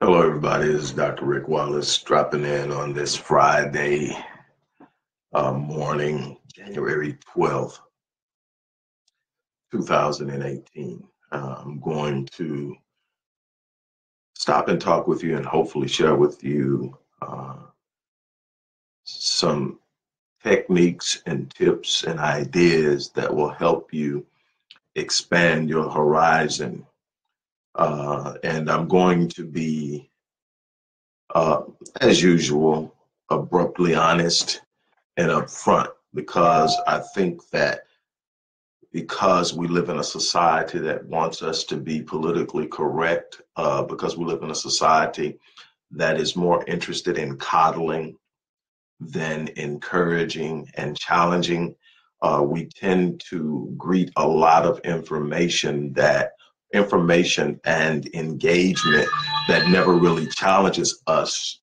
Hello, everybody. This is Dr. Rick Wallace dropping in on this Friday morning, January 12th, 2018. I'm going to stop and talk with you and hopefully share with you some techniques and tips and ideas that will help you expand your horizon. And I'm going to be, uh, as usual, abruptly honest and upfront because I think that because we live in a society that wants us to be politically correct, because we live in a society that is more interested in coddling than encouraging and challenging, we tend to greet a lot of information and engagement that never really challenges us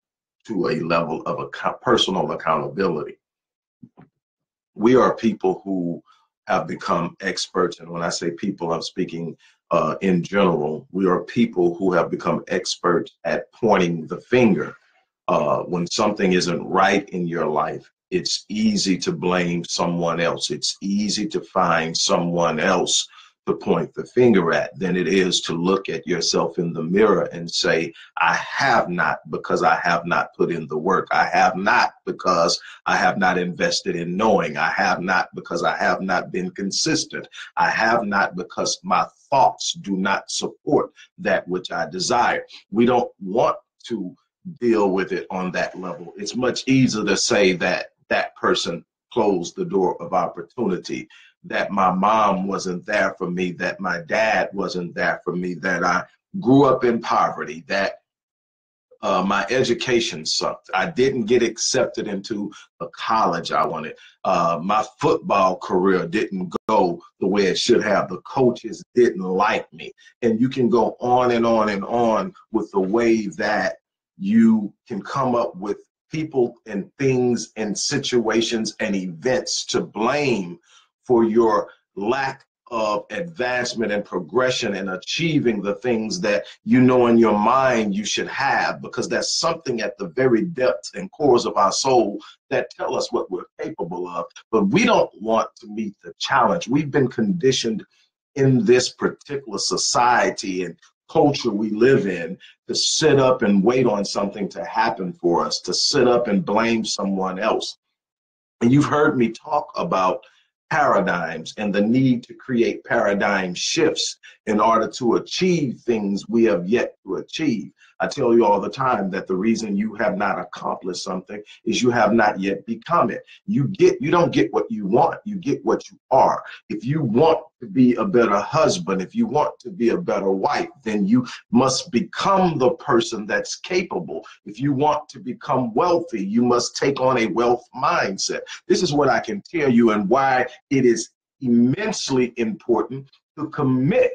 to a level of personal accountability. We are people who have become experts, and when I say people, I'm speaking in general. We are people who have become experts at pointing the finger. When something isn't right in your life, it's easy to blame someone else. It's easy to find someone else to point the finger at than it is to look at yourself in the mirror and say, I have not because I have not put in the work. I have not because I have not invested in knowing. I have not because I have not been consistent. I have not because my thoughts do not support that which I desire. We don't want to deal with it on that level. It's much easier to say that that person closed the door of opportunity, that my mom wasn't there for me, that my dad wasn't there for me, that I grew up in poverty, that my education sucked. I didn't get accepted into a college I wanted. My football career didn't go the way it should have. The coaches didn't like me. And you can go on and on and on with the way that you can come up with people and things and situations and events to blame for your lack of advancement and progression and achieving the things that you know in your mind you should have, because there's something at the very depths and cores of our soul that tell us what we're capable of. But we don't want to meet the challenge. We've been conditioned in this particular society and culture we live in to sit up and wait on something to happen for us, to sit up and blame someone else. And you've heard me talk about paradigms and the need to create paradigm shifts in order to achieve things we have yet to achieve. I tell you all the time that the reason you have not accomplished something is you have not yet become it. You don't get what you want, you get what you are. If you want to be a better husband, if you want to be a better wife, then you must become the person that's capable. If you want to become wealthy, you must take on a wealth mindset. This is what I can tell you and why it is immensely important to commit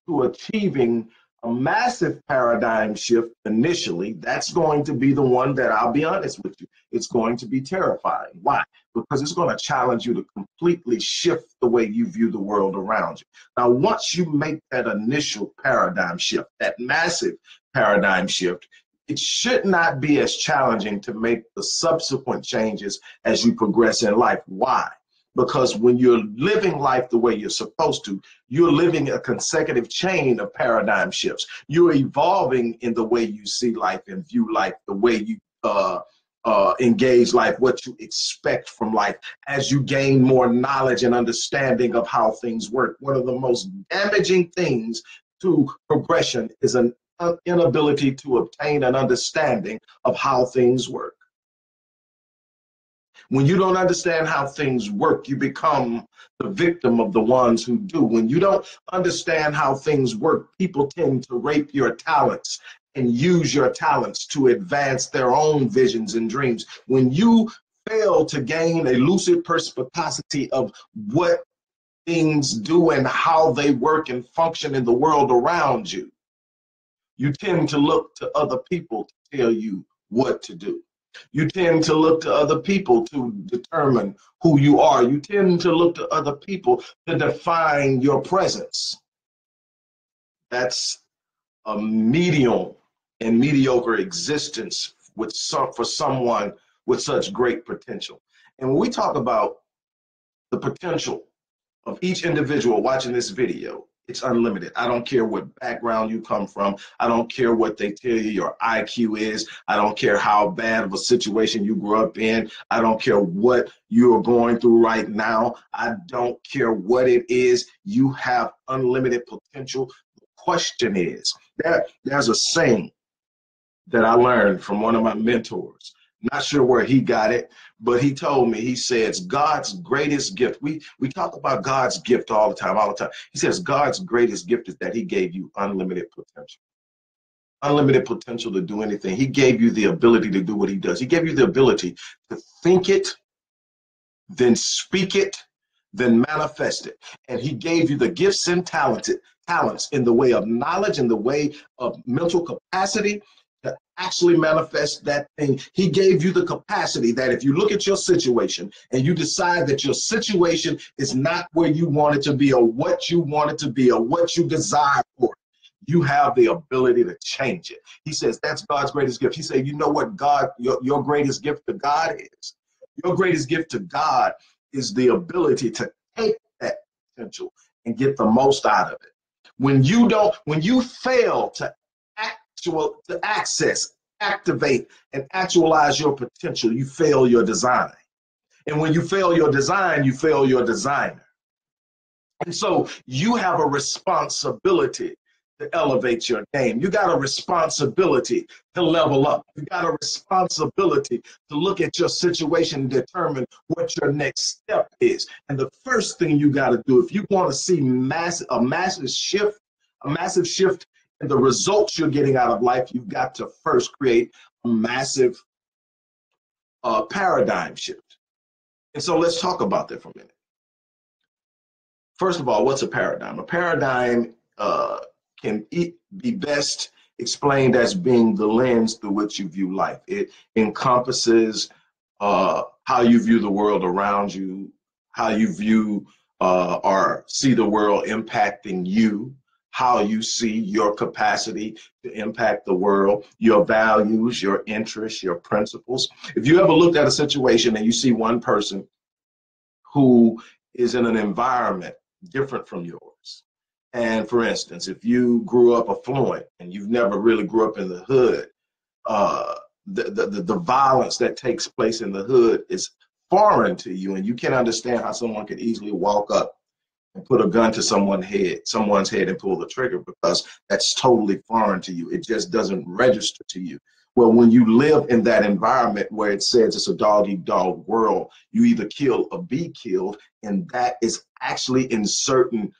to achieving a massive paradigm shift initially. That's going to be the one that, I'll be honest with you, it's going to be terrifying. Why? Because it's going to challenge you to completely shift the way you view the world around you. Now, once you make that initial paradigm shift, that massive paradigm shift, it should not be as challenging to make the subsequent changes as you progress in life. Why? Because when you're living life the way you're supposed to, you're living a consecutive chain of paradigm shifts. You're evolving in the way you see life and view life, the way you engage life, what you expect from life as you gain more knowledge and understanding of how things work. One of the most damaging things to progression is an inability to obtain an understanding of how things work. When you don't understand how things work, you become the victim of the ones who do. When you don't understand how things work, people tend to rape your talents and use your talents to advance their own visions and dreams. When you fail to gain a lucid perspicacity of what things do and how they work and function in the world around you, you tend to look to other people to tell you what to do. You tend to look to other people to determine who you are. You tend to look to other people to define your presence. That's a medium and mediocre existence for someone with such great potential. And when we talk about the potential of each individual watching this video, it's unlimited. I don't care what background you come from. I don't care what they tell you your IQ is. I don't care how bad of a situation you grew up in. I don't care what you are going through right now. I don't care what it is. You have unlimited potential. The question is, there's a saying that I learned from one of my mentors. Not sure where he got it, but he told me, he says, God's greatest gift. We talk about God's gift all the time, all the time. He says, God's greatest gift is that he gave you unlimited potential. Unlimited potential to do anything. He gave you the ability to do what he does. He gave you the ability to think it, then speak it, then manifest it. And he gave you the gifts and talents in the way of knowledge, in the way of mental capacity, to actually manifest that thing. He gave you the capacity that if you look at your situation and you decide that your situation is not where you want it to be, or what you want it to be, or what you desire for it, you have the ability to change it. He says that's God's greatest gift. He said, you know what your greatest gift to God is? Your greatest gift to God is the ability to take that potential and get the most out of it. When you fail to access, activate, and actualize your potential, you fail your design. And when you fail your design, you fail your designer. And so you have a responsibility to elevate your game. You got a responsibility to level up. You got a responsibility to look at your situation and determine what your next step is. And the first thing you got to do, if you want to see a massive shift in the results you're getting out of life, you've got to first create a massive paradigm shift. And so let's talk about that for a minute. First of all, what's a paradigm? A paradigm can be best explained as being the lens through which you view life. It encompasses how you view the world around you, how you view or see the world impacting you, how you see your capacity to impact the world, your values, your interests, your principles. If you ever looked at a situation and you see one person who is in an environment different from yours, and for instance, if you grew up affluent and you've never really grew up in the hood, the violence that takes place in the hood is foreign to you, and you can't understand how someone could easily walk up and put a gun to someone's head and pull the trigger, because that's totally foreign to you. It just doesn't register to you. Well, when you live in that environment where it says it's a dog-eat-dog world, you either kill or be killed, and that is actually in certain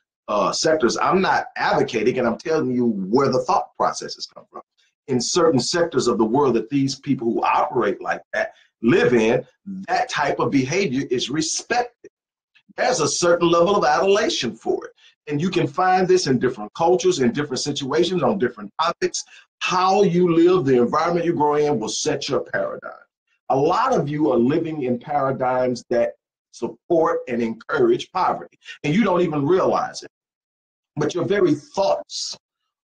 sectors. I'm not advocating, and I'm telling you where the thought processes come from. In certain sectors of the world that these people who operate like that live in, that type of behavior is respected. There's a certain level of adulation for it. And you can find this in different cultures, in different situations, on different topics. How you live, the environment you grow in will set your paradigm. A lot of you are living in paradigms that support and encourage poverty, and you don't even realize it. But your very thoughts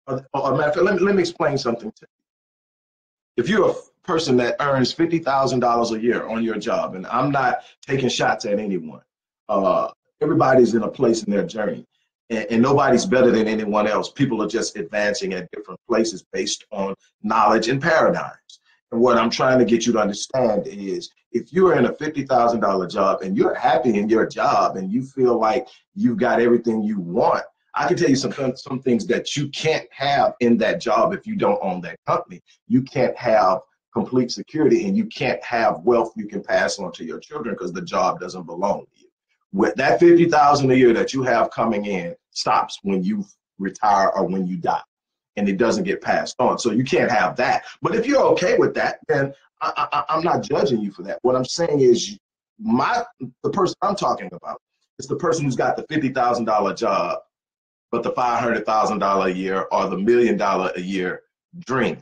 are matter of fact, let me explain something to you. If you're a person that earns $50,000 a year on your job, and I'm not taking shots at anyone, everybody's in a place in their journey, and nobody's better than anyone else. People are just advancing at different places based on knowledge and paradigms. And what I'm trying to get you to understand is, if you're in a $50,000 job and you're happy in your job and you feel like you've got everything you want, I can tell you some things that you can't have in that job if you don't own that company. You can't have complete security, and you can't have wealth you can pass on to your children, because the job doesn't belong to you. With that $50,000 a year that you have coming in stops when you retire or when you die, and it doesn't get passed on. So you can't have that. But if you're okay with that, then I'm not judging you for that. What I'm saying is, the person I'm talking about is the person who's got the $50,000 job, but the $500,000 a year or the $1 million a year dream.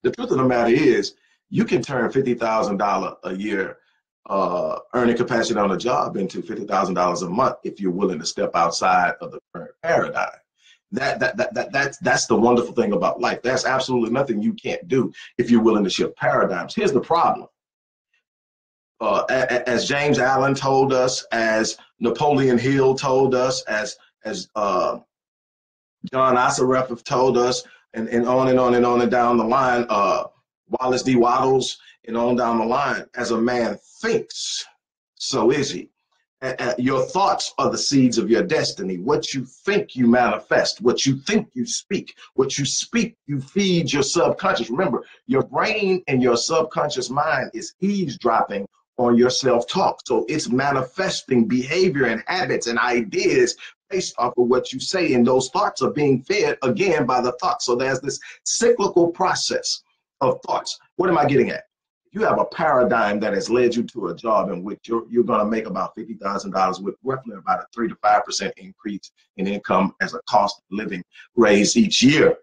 The truth of the matter is, you can turn $50,000 a year earning capacity on a job into $50,000 a month if you're willing to step outside of the current paradigm. That's the wonderful thing about life. There's absolutely nothing you can't do if you're willing to shift paradigms. Here's the problem. As James Allen told us, as Napoleon Hill told us, as John Assaraf have told us, and on and on and on and down the line, Wallace D. Wattles, and on down the line, as a man thinks, so is he. Your thoughts are the seeds of your destiny. What you think, you manifest. What you think, you speak. What you speak, you feed your subconscious. Remember, your brain and your subconscious mind is eavesdropping on your self-talk. So it's manifesting behavior and habits and ideas based off of what you say, and those thoughts are being fed again by the thoughts. So there's this cyclical process of thoughts. What am I getting at? You have a paradigm that has led you to a job in which you're going to make about $50,000 with roughly about a 3 to 5% increase in income as a cost of living raise each year.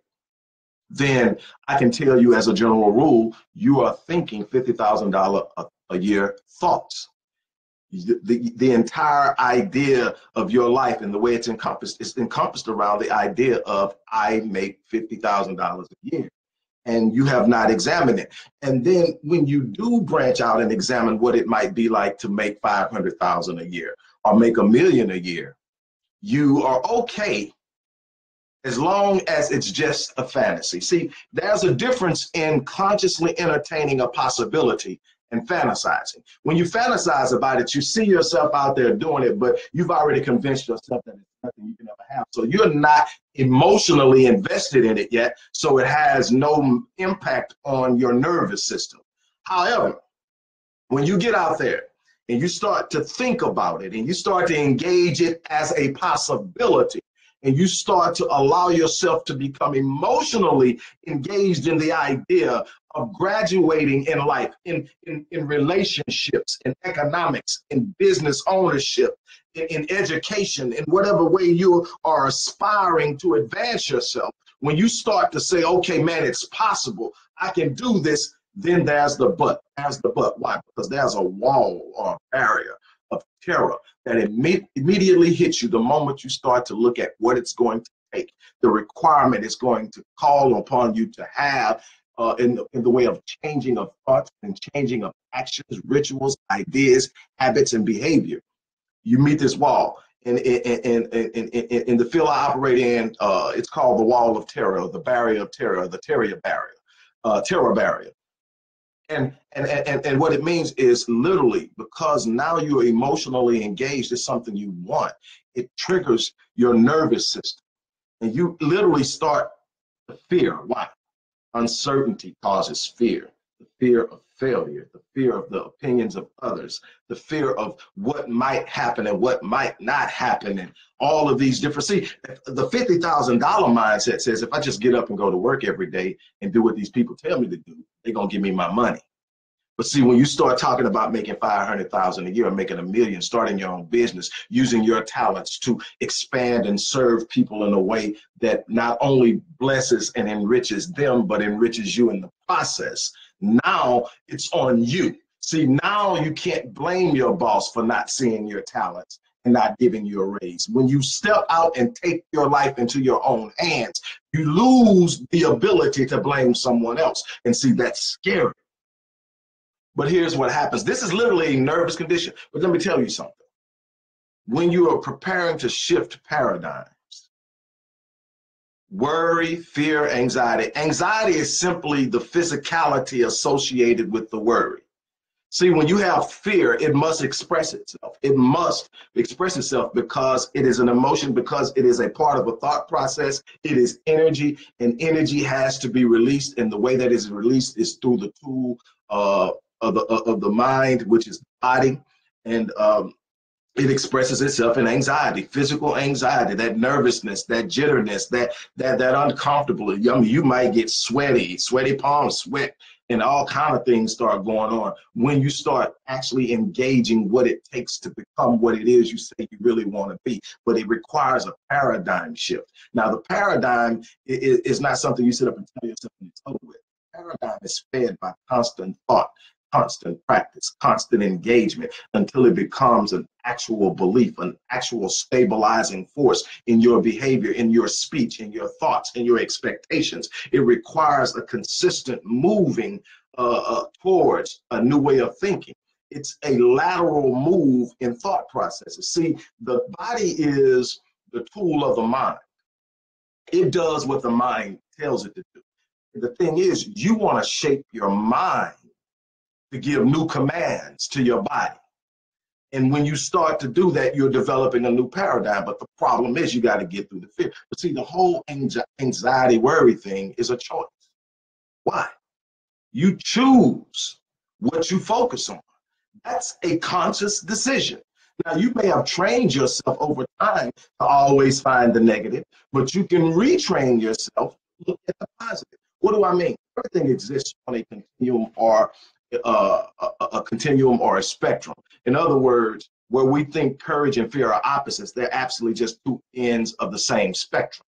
Then I can tell you, as a general rule, you are thinking $50,000 a year thoughts. The entire idea of your life and the way it's encompassed around the idea of I make $50,000 a year. And you have not examined it. And then when you do branch out and examine what it might be like to make 500,000 a year or make $1 million a year, you are okay as long as it's just a fantasy. See, there's a difference in consciously entertaining a possibility and fantasizing. When you fantasize about it, you see yourself out there doing it, but you've already convinced yourself that it's nothing you can ever have. So you're not emotionally invested in it yet, so it has no impact on your nervous system. However, when you get out there and you start to think about it and you start to engage it as a possibility, and you start to allow yourself to become emotionally engaged in the idea of graduating in life, in relationships, in economics, in business ownership, in education, in whatever way you are aspiring to advance yourself, when you start to say, okay, man, it's possible, I can do this, then there's the but. There's the but. Why? Because there's a wall or a barrier of terror that immediately hits you the moment you start to look at what it's going to take, the requirement it's going to call upon you to have in the way of changing of thoughts and changing of actions, rituals, ideas, habits, and behavior. You meet this wall. In the field I operate in, it's called the wall of terror, the barrier of terror, the terror barrier. And what it means is literally because now you're emotionally engaged in something you want, it triggers your nervous system. And you literally start to fear. Why? Uncertainty causes fear. The fear of failure, the fear of the opinions of others, the fear of what might happen and what might not happen, and all of these different. See, the $50,000 mindset says if I just get up and go to work every day and do what these people tell me to do, they're gonna give me my money. But see, when you start talking about making 500,000 a year, or making $1 million, starting your own business, using your talents to expand and serve people in a way that not only blesses and enriches them, but enriches you in the process, now it's on you. See, now you can't blame your boss for not seeing your talents and not giving you a raise. When you step out and take your life into your own hands, you lose the ability to blame someone else. And see, that's scary. But here's what happens. This is literally a nervous condition. But let me tell you something. When you are preparing to shift paradigms, worry, fear, anxiety. Anxiety is simply the physicality associated with the worry. See, when you have fear, it must express itself. It must express itself because it is an emotion, because it is a part of a thought process. It is energy, and energy has to be released. And the way that is released is through the tool of the mind, which is the body. And it expresses itself in anxiety, physical anxiety, that nervousness, that jitterness, that uncomfortable. I mean, you might get sweaty palms, sweat, and all kind of things start going on when you start actually engaging what it takes to become what it is you say you really want to be. But it requires a paradigm shift. Now, the paradigm is not something you sit up and tell yourself and it's over with. Paradigm is fed by constant thought, constant practice, constant engagement until it becomes an actual belief, an actual stabilizing force in your behavior, in your speech, in your thoughts, in your expectations. It requires a consistent moving towards a new way of thinking. It's a lateral move in thought processes. See, the body is the tool of the mind. It does what the mind tells it to do. The thing is, you want to shape your mind to give new commands to your body. And when you start to do that, you're developing a new paradigm. But the problem is you got to get through the fear. But see, the whole anxiety, worry thing is a choice. Why? You choose what you focus on. That's a conscious decision. Now, you may have trained yourself over time to always find the negative, but you can retrain yourself to look at the positive. What do I mean? Everything exists on a continuum or a spectrum. In other words, where we think courage and fear are opposites, they're absolutely just two ends of the same spectrum.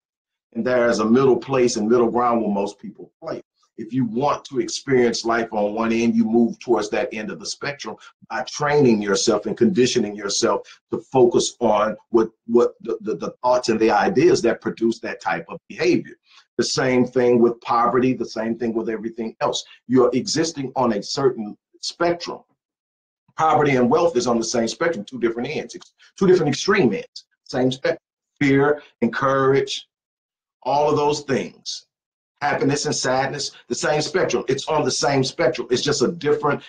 And there's a middle place and middle ground where most people play. If you want to experience life on one end, you move towards that end of the spectrum by training yourself and conditioning yourself to focus on what the thoughts and the ideas that produce that type of behavior. The same thing with poverty, the same thing with everything else. You're existing on a certain spectrum. Poverty and wealth is on the same spectrum, two different ends, two different extreme ends, same spectrum. Fear and courage, all of those things. Happiness and sadness, the same spectrum. It's on the same spectrum. It's just a different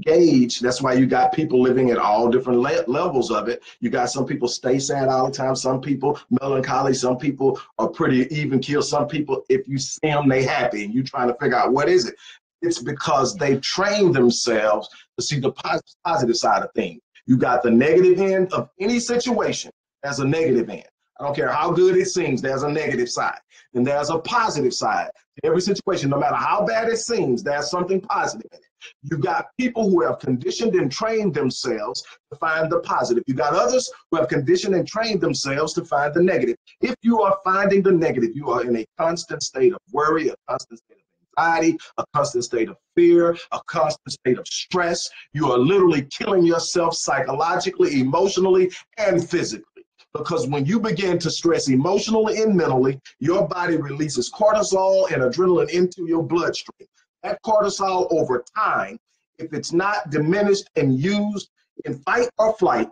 gauge. That's why you got people living at all different levels of it. You got some people stay sad all the time. Some people melancholy. Some people are pretty even keel. Some people, if you see them, they happy. And you trying to figure out what is it. It's because they train themselves to see the positive side of things. You got the negative end of any situation as a negative end. I don't care how good it seems, there's a negative side. And there's a positive side to every situation. No matter how bad it seems, there's something positive in it. You got people who have conditioned and trained themselves to find the positive. You got others who have conditioned and trained themselves to find the negative. If you are finding the negative, you are in a constant state of worry, a constant state of anxiety, a constant state of fear, a constant state of stress. You are literally killing yourself psychologically, emotionally, and physically. Because when you begin to stress emotionally and mentally, your body releases cortisol and adrenaline into your bloodstream. That cortisol over time, if it's not diminished and used in fight or flight,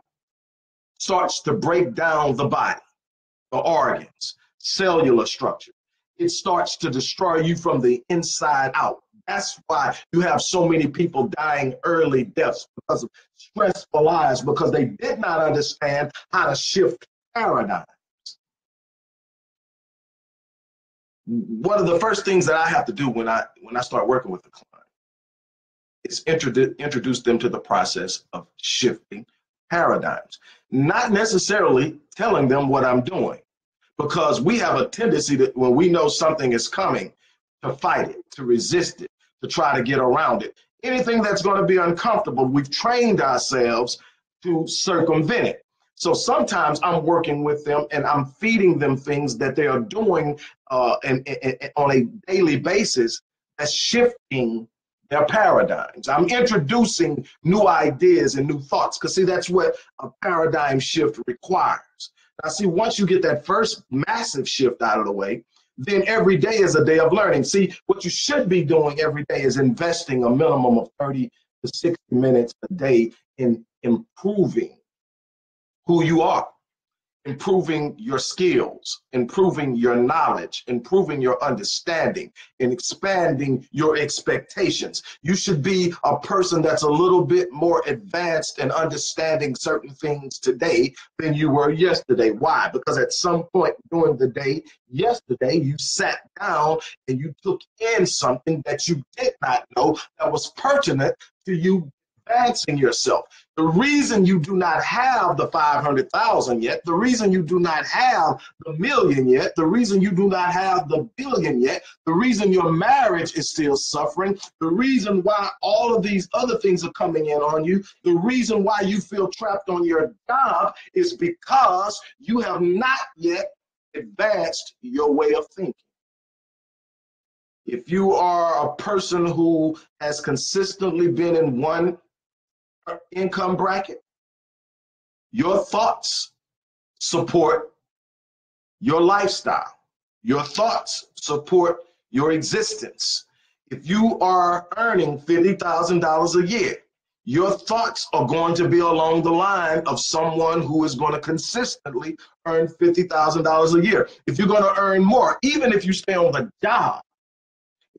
starts to break down the body, the organs, cellular structure. It starts to destroy you from the inside out. That's why you have so many people dying early deaths because of stressful lives, because they did not understand how to shift paradigms. One of the first things that I have to do when I start working with a client is introduce them to the process of shifting paradigms, not necessarily telling them what I'm doing, because we have a tendency that when we know something is coming, to fight it, to resist it, to try to get around it. Anything that's going to be uncomfortable, we've trained ourselves to circumvent it. So sometimes I'm working with them and I'm feeding them things that they are doing and on a daily basis that's shifting their paradigms. I'm introducing new ideas and new thoughts, because see, that's what a paradigm shift requires. Now see, once you get that first massive shift out of the way, then every day is a day of learning. See, what you should be doing every day is investing a minimum of 30 to 60 minutes a day in improving who you are, improving your skills, improving your knowledge, improving your understanding, and expanding your expectations. You should be a person that's a little bit more advanced in understanding certain things today than you were yesterday. Why? Because at some point during the day, yesterday, you sat down and you took in something that you did not know that was pertinent to you advancing yourself. The reason you do not have the 500,000 yet, the reason you do not have the million yet, the reason you do not have the billion yet, the reason your marriage is still suffering, the reason why all of these other things are coming in on you, the reason why you feel trapped on your job is because you have not yet advanced your way of thinking. If you are a person who has consistently been in one income bracket, your thoughts support your lifestyle. Your thoughts support your existence. If you are earning $50,000 a year, your thoughts are going to be along the line of someone who is going to consistently earn $50,000 a year. If you're going to earn more, even if you stay on the job,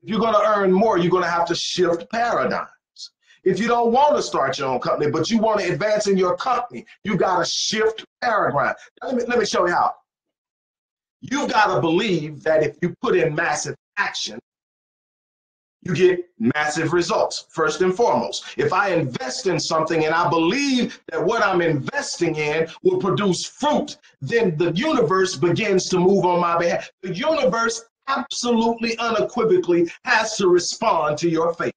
if you're going to earn more, you're going to have to shift paradigms. If you don't want to start your own company, but you want to advance in your company, you got to shift paradigm. Let me show you how. You've got to believe that if you put in massive action, you get massive results, first and foremost. If I invest in something and I believe that what I'm investing in will produce fruit, then the universe begins to move on my behalf. The universe absolutely unequivocally has to respond to your faith.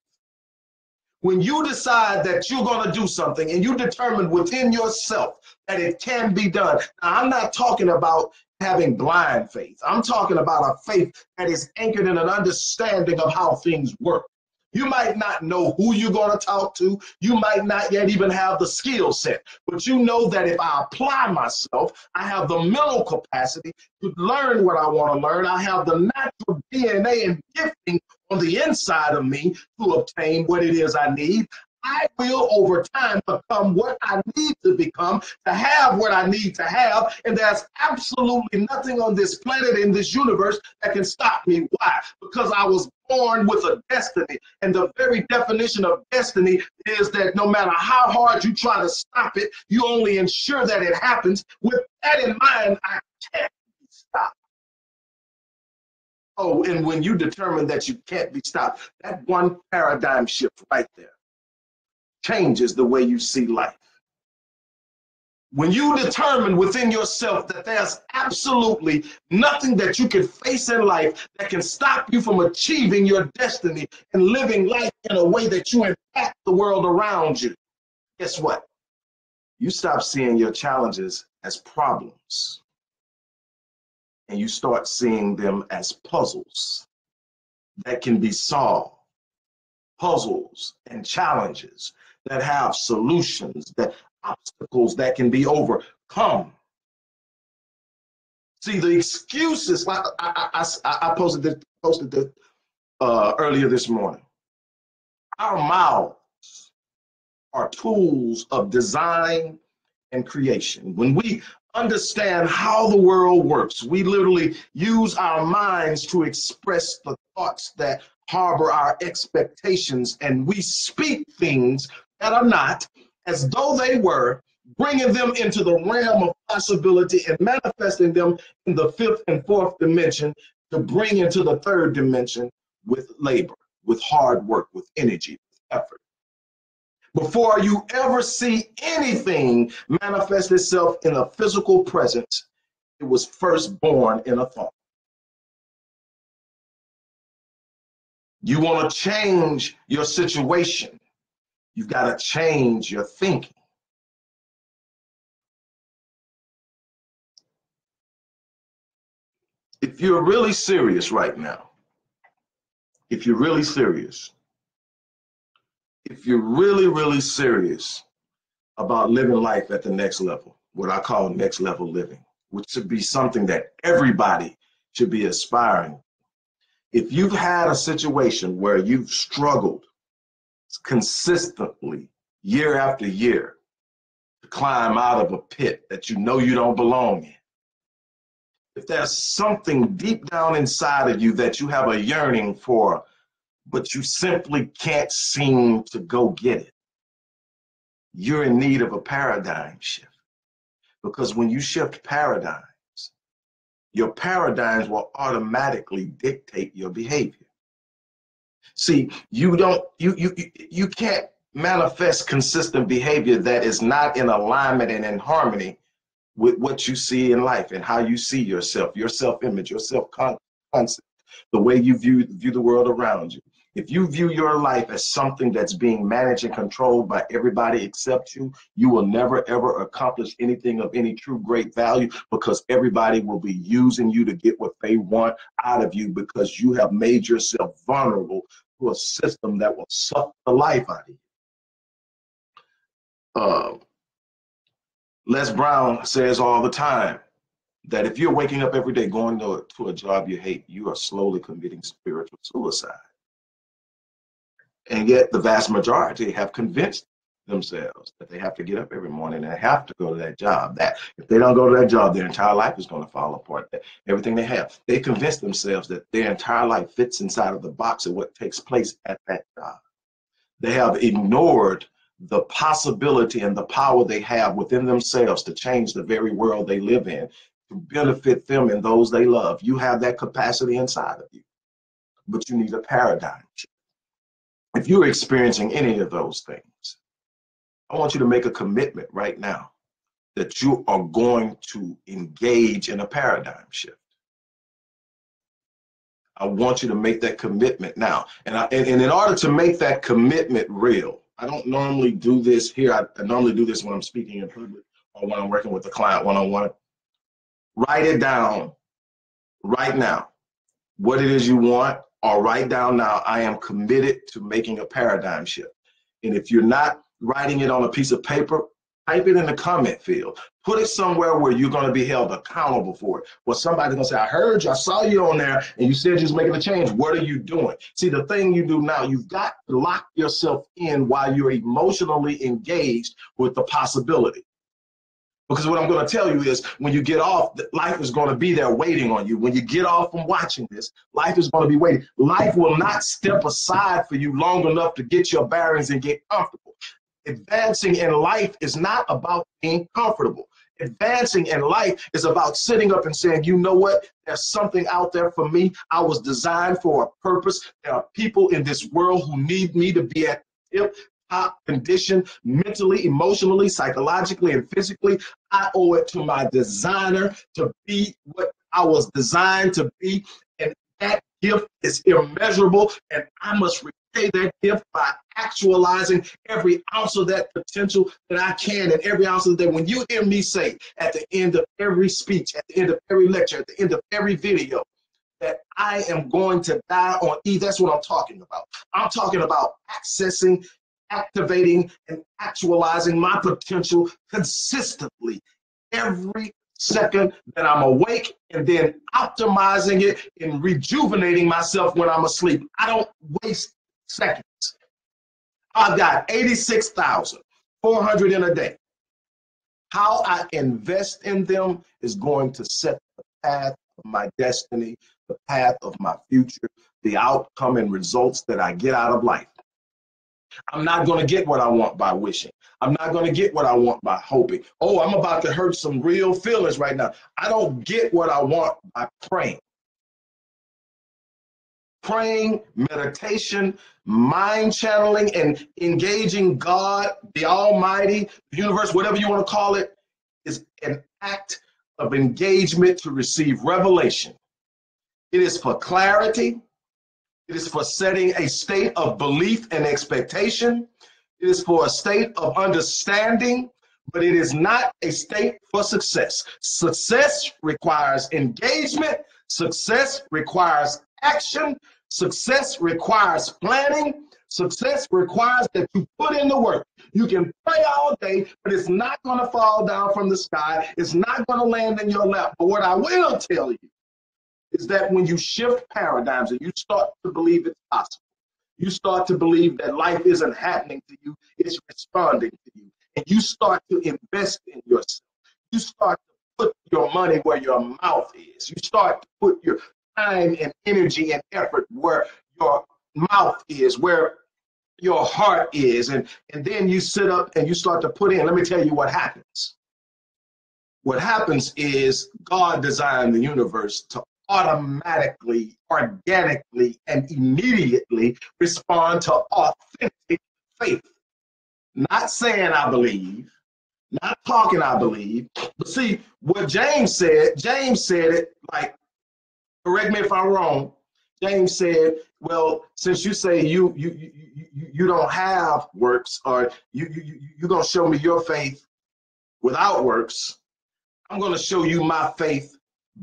When you decide that you're going to do something and you determine within yourself that it can be done. Now, I'm not talking about having blind faith. I'm talking about a faith that is anchored in an understanding of how things work. You might not know who you're going to talk to. You might not yet even have the skill set, but you know that if I apply myself, I have the mental capacity to learn what I want to learn. I have the natural DNA and gifting on the inside of me to obtain what it is I need. I will over time become what I need to become to have what I need to have. And there's absolutely nothing on this planet, in this universe, that can stop me. Why? Because I was born with a destiny. And the very definition of destiny is that no matter how hard you try to stop it, you only ensure that it happens. With that in mind, I can't be stopped. Oh, and when you determine that you can't be stopped, that one paradigm shift right there changes the way you see life. When you determine within yourself that there's absolutely nothing that you can face in life that can stop you from achieving your destiny and living life in a way that you impact the world around you, guess what? You stop seeing your challenges as problems and you start seeing them as puzzles that can be solved. Puzzles and challenges that have solutions, that obstacles that can be overcome. See, the excuses, like I posted this earlier this morning. Our mouths are tools of design and creation. When we understand how the world works, we literally use our minds to express the thoughts that harbor our expectations, and we speak things that are not as though they were, bringing them into the realm of possibility and manifesting them in the fifth and fourth dimension to bring into the third dimension with labor, with hard work, with energy, with effort. Before you ever see anything manifest itself in a physical presence, it was first born in a thought. You want to change your situation, you've got to change your thinking. If you're really serious right now, if you're really serious, if you're really serious about living life at the next level, what I call next level living, which should be something that everybody should be aspiring. If you've had a situation where you've struggled consistently year after year to climb out of a pit that you know you don't belong in, if there's something deep down inside of you that you have a yearning for, but you simply can't seem to go get it, you're in need of a paradigm shift. Because when you shift paradigms, your paradigms will automatically dictate your behavior. See, you can't manifest consistent behavior that is not in alignment and in harmony with what you see in life and how you see yourself, your self-image, your self-concept, the way you view the world around you. If you view your life as something that's being managed and controlled by everybody except you, you will never, ever accomplish anything of any true great value, because everybody will be using you to get what they want out of you, because you have made yourself vulnerable to a system that will suck the life out of you. Les Brown says all the time that if you're waking up every day going to a job you hate, you are slowly committing spiritual suicide. And yet the vast majority have convinced themselves that they have to get up every morning and have to go to that job. That if they don't go to that job, their entire life is going to fall apart. That everything they have, they convince themselves that their entire life fits inside of the box of what takes place at that job. They have ignored the possibility and the power they have within themselves to change the very world they live in, to benefit them and those they love. You have that capacity inside of you, but you need a paradigm shift. If you're experiencing any of those things, I want you to make a commitment right now that you are going to engage in a paradigm shift. I want you to make that commitment now. And in order to make that commitment real, I don't normally do this here. I normally do this when I'm speaking in public or when I'm working with a client one-on-one. Write it down right now, what it is you want, or write down now, I am committed to making a paradigm shift. And if you're not writing it on a piece of paper, type it in the comment field. Put it somewhere where you're going to be held accountable for it. Well, somebody's going to say, I heard you, I saw you on there, and you said you was making a change. What are you doing? See, the thing you do now, you've got to lock yourself in while you're emotionally engaged with the possibility. Because what I'm going to tell you is when you get off, life is going to be there waiting on you. When you get off from watching this, life is going to be waiting. Life will not step aside for you long enough to get your bearings and get comfortable. Advancing in life is not about being comfortable. Advancing in life is about sitting up and saying, you know what? There's something out there for me. I was designed for a purpose. There are people in this world who need me to be at top condition, mentally, emotionally, psychologically, and physically. I owe it to my designer to be what I was designed to be. And that gift is immeasurable. And I must repay that gift by actualizing every ounce of that potential that I can, and every ounce of that. When you hear me say at the end of every speech, at the end of every lecture, at the end of every video, that I am going to die on E, that's what I'm talking about. I'm talking about accessing, activating, and actualizing my potential consistently every second that I'm awake, and then optimizing it and rejuvenating myself when I'm asleep. I don't waste seconds. I've got 86,400 in a day. How I invest in them is going to set the path of my destiny, the path of my future, the outcome and results that I get out of life. I'm not going to get what I want by wishing. I'm not going to get what I want by hoping. Oh, I'm about to hurt some real feelings right now. I don't get what I want by praying. Praying, meditation, mind channeling, and engaging God, the Almighty, the universe, whatever you want to call it, is an act of engagement to receive revelation. It is for clarity. It is for setting a state of belief and expectation. It is for a state of understanding, but it is not a state for success. Success requires engagement. Success requires action. Success requires planning. Success requires that you put in the work. You can pray all day, but it's not going to fall down from the sky. It's not going to land in your lap. But what I will tell you is that when you shift paradigms and you start to believe it's possible, you start to believe that life isn't happening to you, it's responding to you, and you start to invest in yourself. You start to put your money where your mouth is. You start to put your time and energy and effort where your mouth is, where your heart is, and then you sit up and you start to put in. Let me tell you what happens. What happens is God designed the universe to automatically, organically, and immediately respond to authentic faith. Not saying I believe, not talking I believe, but see what James said it like, correct me if I'm wrong, James said, well, since you say you don't have works, or you're going to show me your faith without works, I'm going to show you my faith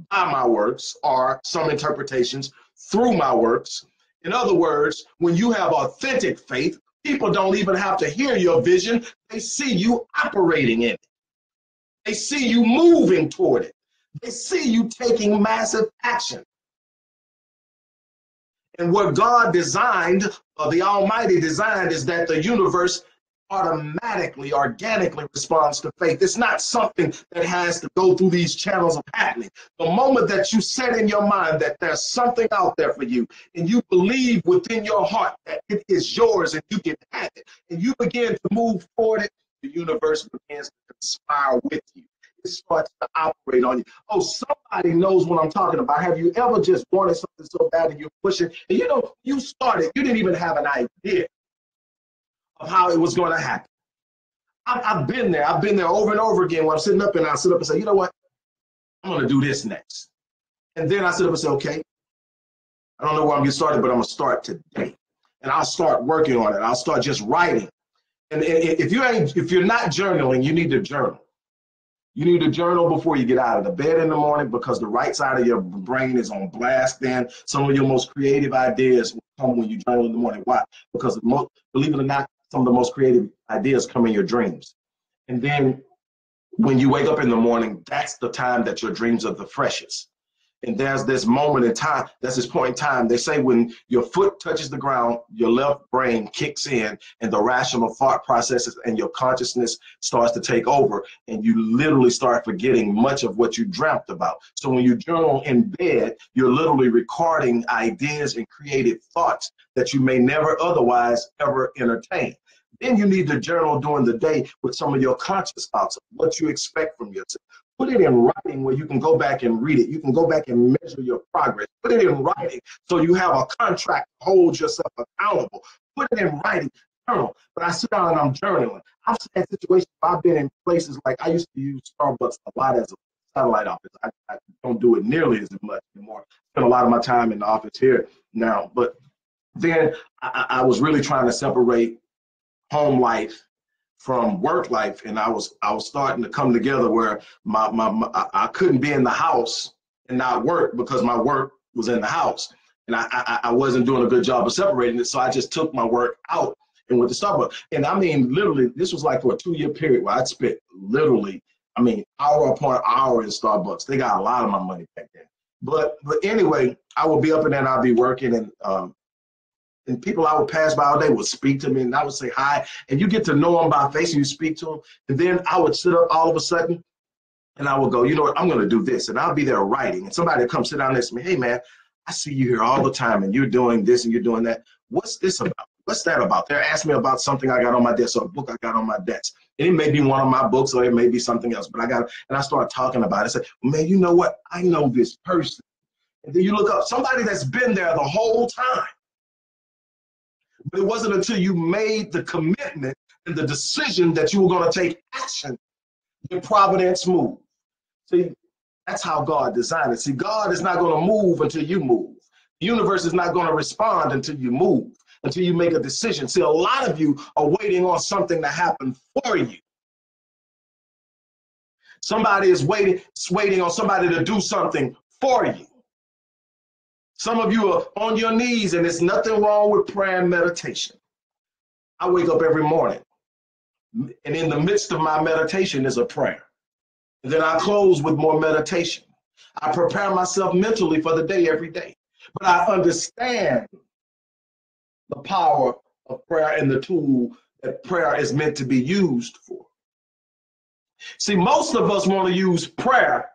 by my works, or some interpretations through my works. In other words, when you have authentic faith, people don't even have to hear your vision. They see you operating in it. They see you moving toward it. They see you taking massive action. And what God designed, or the Almighty designed, is that the universe automatically, organically responds to faith. It's not something that has to go through these channels of happening. The moment that you set in your mind that there's something out there for you, and you believe within your heart that it is yours and you can have it, and you begin to move toward it, the universe begins to conspire with you. It starts to operate on you. Oh, somebody knows what I'm talking about. Have you ever just wanted something so bad and you're pushing, and you started, you didn't even have an idea of how it was going to happen. I've been there. I've been there over and over again. When I'm sitting up, and I sit up and say, you know what? I'm going to do this next. And then I sit up and say, okay, I don't know where I'm getting started, but I'm going to start today. And I'll start working on it. I'll start just writing. And if you're not journaling, you need to journal. You need to journal before you get out of the bed in the morning, because the right side of your brain is on blast. Then some of your most creative ideas will come when you journal in the morning. Why? Because believe it or not, some of the most creative ideas come in your dreams. And then when you wake up in the morning, that's the time that your dreams are the freshest. And there's this moment in time, that's this point in time. They say when your foot touches the ground, your left brain kicks in, and the rational thought processes and your consciousness starts to take over, and you literally start forgetting much of what you dreamt about. So when you journal in bed, you're literally recording ideas and creative thoughts that you may never otherwise ever entertain. Then you need to journal during the day with some of your conscious thoughts of what you expect from yourself. Put it in writing where you can go back and read it. You can go back and measure your progress. Put it in writing so you have a contract to hold yourself accountable. Put it in writing. Journal. But I sit down and I'm journaling. I've had situations where I've been in places like I used to use Starbucks a lot as a satellite office. I don't do it nearly as much anymore. I spend a lot of my time in the office here now. But then I was really trying to separate home life from work life, and I was starting to come together where I couldn't be in the house and not work, because my work was in the house, and I wasn't doing a good job of separating it. So I just took my work out and went to Starbucks. And I mean, literally, this was like for a 2-year period where I'd spent literally, I mean, hour upon hour in Starbucks. They got a lot of my money back then. But anyway, I would be up and then I'd be working, and people I would pass by all day would speak to me, and I would say hi, and you get to know them by face and you speak to them. And then I would sit up all of a sudden and I would go, you know what, I'm going to do this. And I'll be there writing, and somebody would come sit down next to me. Hey man, I see you here all the time and you're doing this and you're doing that. What's this about? What's that about? They're asking me about something I got on my desk, or a book I got on my desk. And it may be one of my books, or it may be something else, but I start talking about it. I say, man, you know what? I know this person. And then you look up somebody that's been there the whole time. But it wasn't until you made the commitment and the decision that you were going to take action that providence moved. See, that's how God designed it. See, God is not going to move until you move. The universe is not going to respond until you move, until you make a decision. See, a lot of you are waiting on something to happen for you. Somebody is waiting on somebody to do something for you. Some of you are on your knees, and there's nothing wrong with prayer and meditation. I wake up every morning, and in the midst of my meditation is a prayer. And then I close with more meditation. I prepare myself mentally for the day every day. But I understand the power of prayer and the tool that prayer is meant to be used for. See, most of us want to use prayer.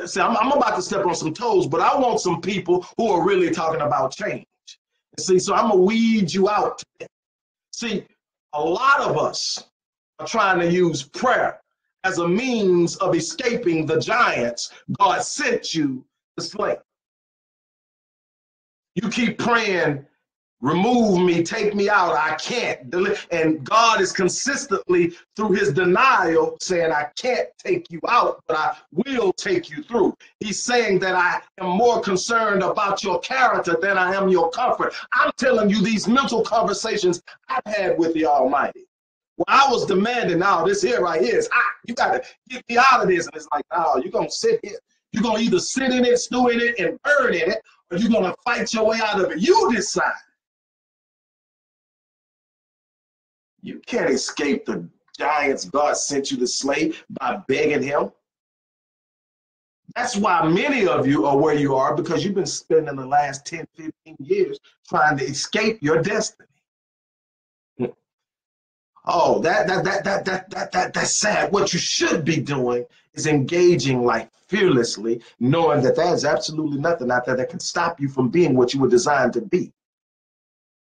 See, I'm about to step on some toes, but I want some people who are really talking about change. See, so I'm going to weed you out today. See, a lot of us are trying to use prayer as a means of escaping the giants God sent you to slay. You keep praying Remove me, take me out. I can't. And God is consistently, through his denial, saying, I can't take you out, but I will take you through. He's saying that I am more concerned about your character than I am your comfort. I'm telling you these mental conversations I've had with the Almighty. Well, I was demanding, now this here right here is hot. You got to get me out of this. And it's like, no, you're going to sit here. You're going to either sit in it, stew in it, and burn in it, or you're going to fight your way out of it. You decide. You can't escape the giants God sent you to slay by begging him. That's why many of you are where you are, because you've been spending the last 10, 15 years trying to escape your destiny. Oh, that's sad. What you should be doing is engaging like fearlessly, knowing that there's absolutely nothing out there that can stop you from being what you were designed to be.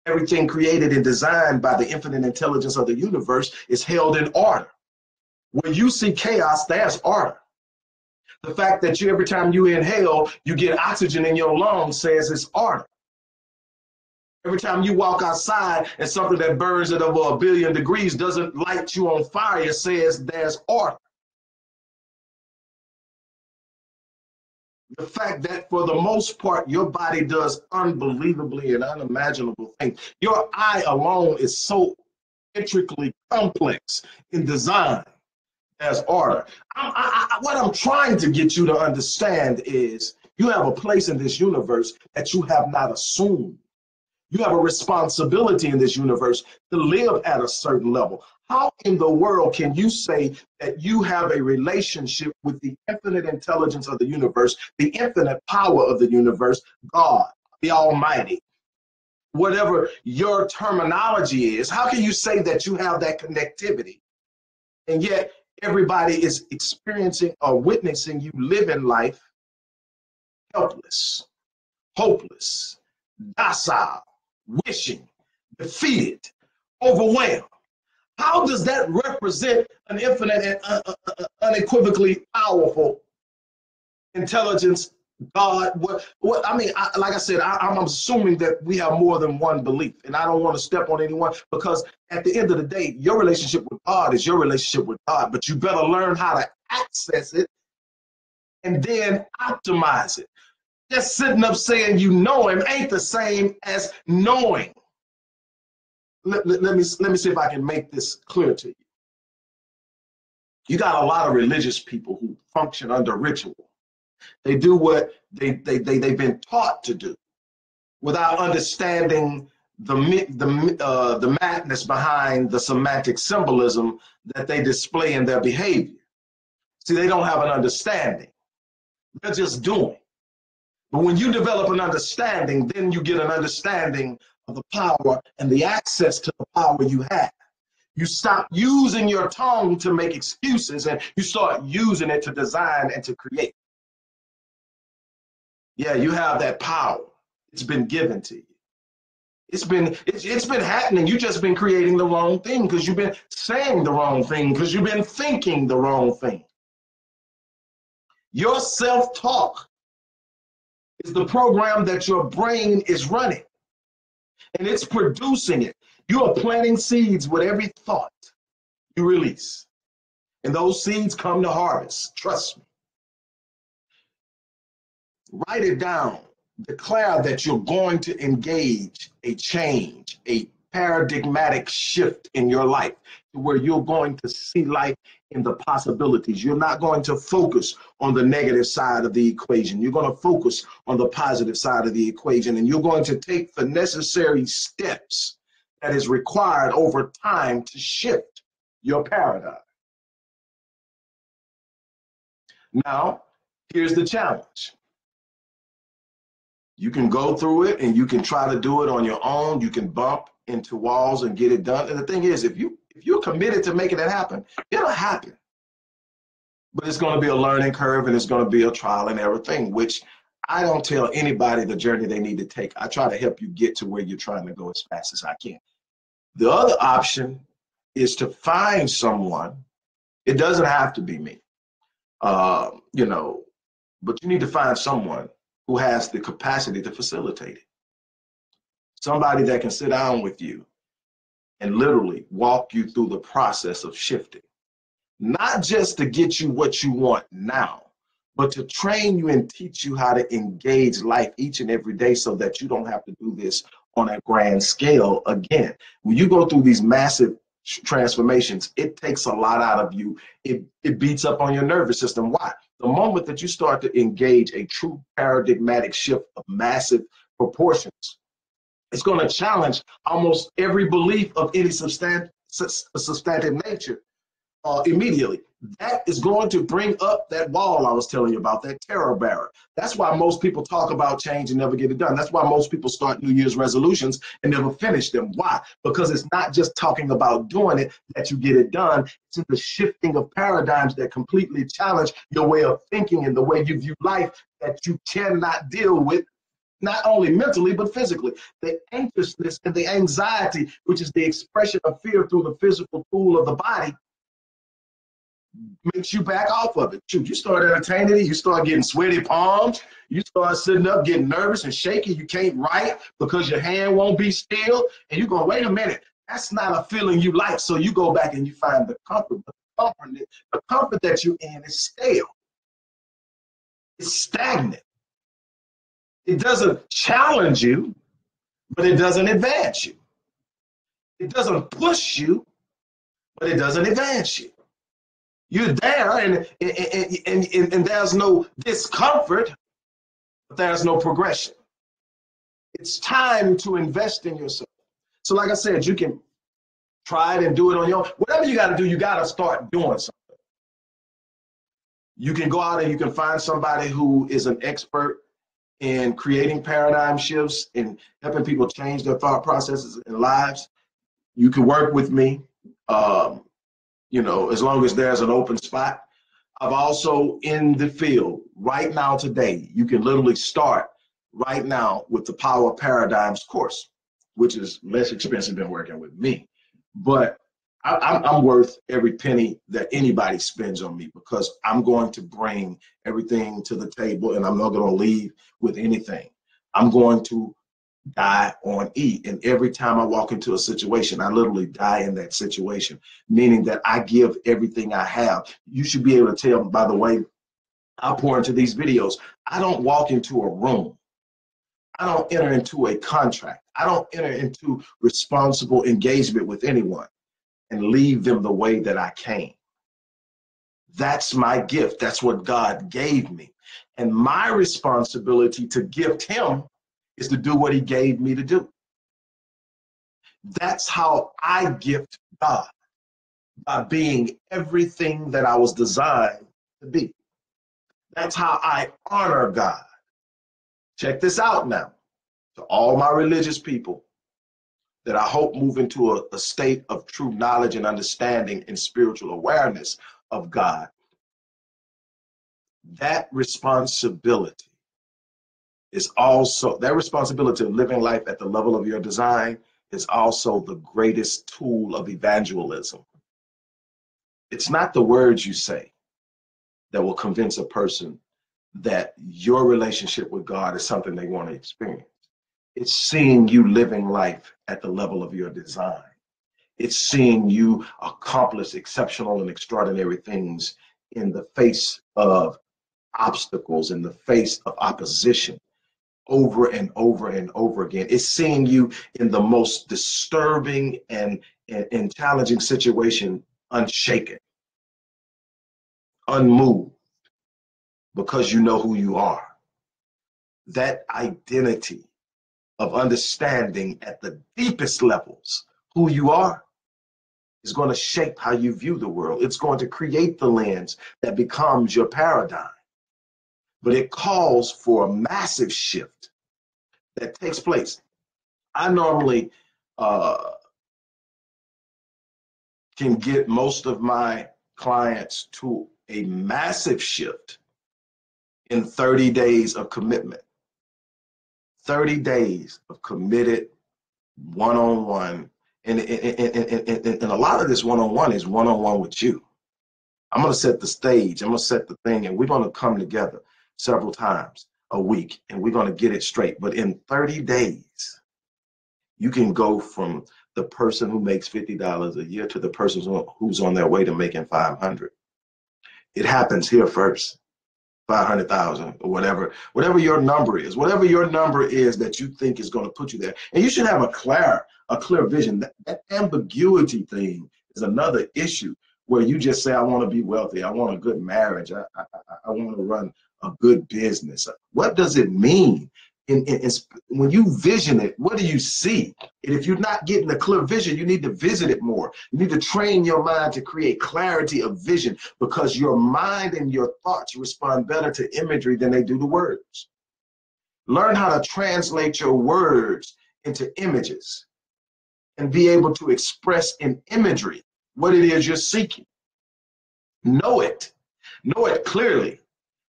Everything created and designed by the infinite intelligence of the universe is held in order. When you see chaos, there's order. The fact that every time you inhale, you get oxygen in your lungs says it's order. Every time you walk outside and something that burns at over 1 billion degrees doesn't light you on fire, says there's order. The fact that for the most part, your body does unbelievably and unimaginable things. Your eye alone is so intricately complex in design as order. What I'm trying to get you to understand is you have a place in this universe that you have not assumed. You have a responsibility in this universe to live at a certain level. How in the world can you say that you have a relationship with the infinite intelligence of the universe, the infinite power of the universe, God, the Almighty, whatever your terminology is? How can you say that you have that connectivity? And yet everybody is experiencing or witnessing you living life helpless, hopeless, docile, wishing, defeated, overwhelmed. How does that represent an infinite and unequivocally powerful intelligence, God? What I mean, like I said, I'm assuming that we have more than one belief, and I don't want to step on anyone, because at the end of the day, your relationship with God is your relationship with God, but you better learn how to access it and then optimize it. Just sitting up saying you know him ain't the same as knowing. Let me see if I can make this clear to you. You got a lot of religious people who function under ritual. They do what they've been taught to do without understanding the madness behind the semantic symbolism that they display in their behavior. See, they don't have an understanding. They're just doing. But when you develop an understanding, then you get an understanding of the power and the access to the power you have. You stop using your tongue to make excuses and you start using it to design and to create. Yeah, you have that power. It's been given to you. It's been happening. You just been creating the wrong thing because you've been saying the wrong thing, because you've been thinking the wrong thing. Your self-talk is the program that your brain is running, and it's producing it. You are planting seeds with every thought you release, and those seeds come to harvest. Trust me. Write it down. Declare that you're going to engage a change, a paradigmatic shift in your life, to where you're going to see life in the possibilities. You're not going to focus on the negative side of the equation. You're going to focus on the positive side of the equation, and you're going to take the necessary steps that is required over time to shift your paradigm. Now, here's the challenge. You can go through it and you can try to do it on your own. You can bump into walls and get it done. And the thing is, if you're committed to making it happen, it'll happen. But it's going to be a learning curve, and it's going to be a trial and error thing, which I don't tell anybody the journey they need to take. I try to help you get to where you're trying to go as fast as I can. The other option is to find someone. It doesn't have to be me, but you need to find someone who has the capacity to facilitate it. Somebody that can sit down with you and literally walk you through the process of shifting. Not just to get you what you want now, but to train you and teach you how to engage life each and every day so that you don't have to do this on a grand scale again. When you go through these massive transformations, it takes a lot out of you. It beats up on your nervous system. Why? The moment that you start to engage a true paradigmatic shift of massive proportions, it's going to challenge almost every belief of any substantive nature immediately. That is going to bring up that wall I was telling you about, that terror barrier. That's why most people talk about change and never get it done. That's why most people start New Year's resolutions and never finish them. Why? Because it's not just talking about doing it that you get it done. It's in the shifting of paradigms that completely challenge your way of thinking and the way you view life that you cannot deal with, not only mentally, but physically. The anxiousness and the anxiety, which is the expression of fear through the physical tool of the body, makes you back off of it. You start entertaining it, you start getting sweaty palms, you start sitting up getting nervous and shaky, you can't write because your hand won't be still, and you go, wait a minute, that's not a feeling you like. So you go back and you find the comfort, the comfort that you're in is stale. It's stagnant. It doesn't challenge you, but it doesn't advance you. It doesn't push you, but it doesn't advance you. You're there, and there's no discomfort, but there's no progression. It's time to invest in yourself. So like I said, you can try it and do it on your own. Whatever you got to do, you got to start doing something. You can go out and you can find somebody who is an expert in creating paradigm shifts and helping people change their thought processes and lives. You can work with me. As long as there's an open spot. I'm also in the field right now today. You can literally start right now with the Power of Paradigms course, which is less expensive than working with me. But I'm worth every penny that anybody spends on me, because I'm going to bring everything to the table, and I'm not going to leave with anything. I'm going to die on E. And every time I walk into a situation, I literally die in that situation, meaning that I give everything I have. You should be able to tell, by the way, I pour into these videos. I don't walk into a room. I don't enter into a contract. I don't enter into responsible engagement with anyone and leave them the way that I came. That's my gift. That's what God gave me. And my responsibility to gift him is to do what he gave me to do. That's how I gift God, by being everything that I was designed to be. That's how I honor God. Check this out now. To all my religious people that I hope move into a state of true knowledge and understanding and spiritual awareness of God, that responsibility is also, that responsibility of living life at the level of your design is also the greatest tool of evangelism. It's not the words you say that will convince a person that your relationship with God is something they want to experience. It's seeing you living life at the level of your design. It's seeing you accomplish exceptional and extraordinary things in the face of obstacles, in the face of opposition, over and over and over again. It's seeing you in the most disturbing and challenging situation unshaken, unmoved, because you know who you are. That identity of understanding at the deepest levels who you are is going to shape how you view the world. It's going to create the lens that becomes your paradigm. But it calls for a massive shift that takes place. I normally can get most of my clients to a massive shift in 30 days of commitment. 30 days of committed one-on-one. And a lot of this one-on-one is one-on-one with you. I'm going to set the stage. I'm going to set the thing, and we're going to come together several times a week, and we're going to get it straight. But in 30 days, You can go from the person who makes $50 a year to the person who's on their way to making 500. It happens here first. 500,000 or whatever your number is, that you think is going to put you there. And you should have a clear vision. That ambiguity thing is another issue where you just say, I want to be wealthy. I want a good marriage. I want to run a good business. What does it mean? When you vision it, what do you see? And if you're not getting a clear vision, you need to visit it more. You need to train your mind to create clarity of vision, because your mind and your thoughts respond better to imagery than they do to words. Learn how to translate your words into images and be able to express in imagery what it is you're seeking. Know it clearly.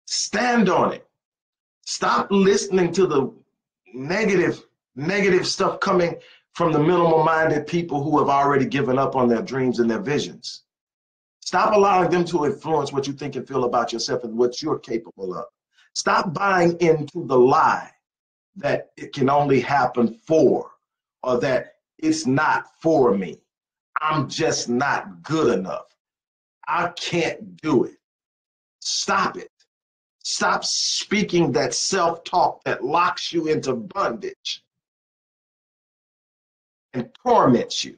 Stand on it. Stop listening to the negative stuff coming from the minimal-minded people who have already given up on their dreams and their visions. Stop allowing them to influence what you think and feel about yourself and what you're capable of. Stop buying into the lie that it can only happen for, or that it's not for me. I'm just not good enough. I can't do it. Stop it. Stop speaking that self-talk that locks you into bondage and torments you.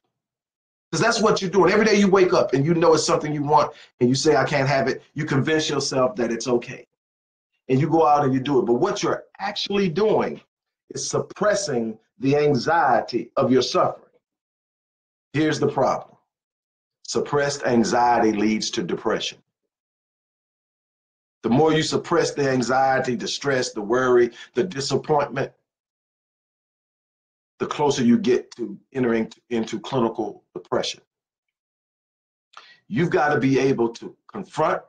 Because that's what you're doing. Every day you wake up and you know it's something you want and you say, I can't have it. You convince yourself that it's okay. And you go out and you do it. But what you're actually doing is suppressing the anxiety of your suffering. Here's the problem. Suppressed anxiety leads to depression. The more you suppress the anxiety, the stress, the worry, the disappointment, the closer you get to entering into clinical depression. You've got to be able to confront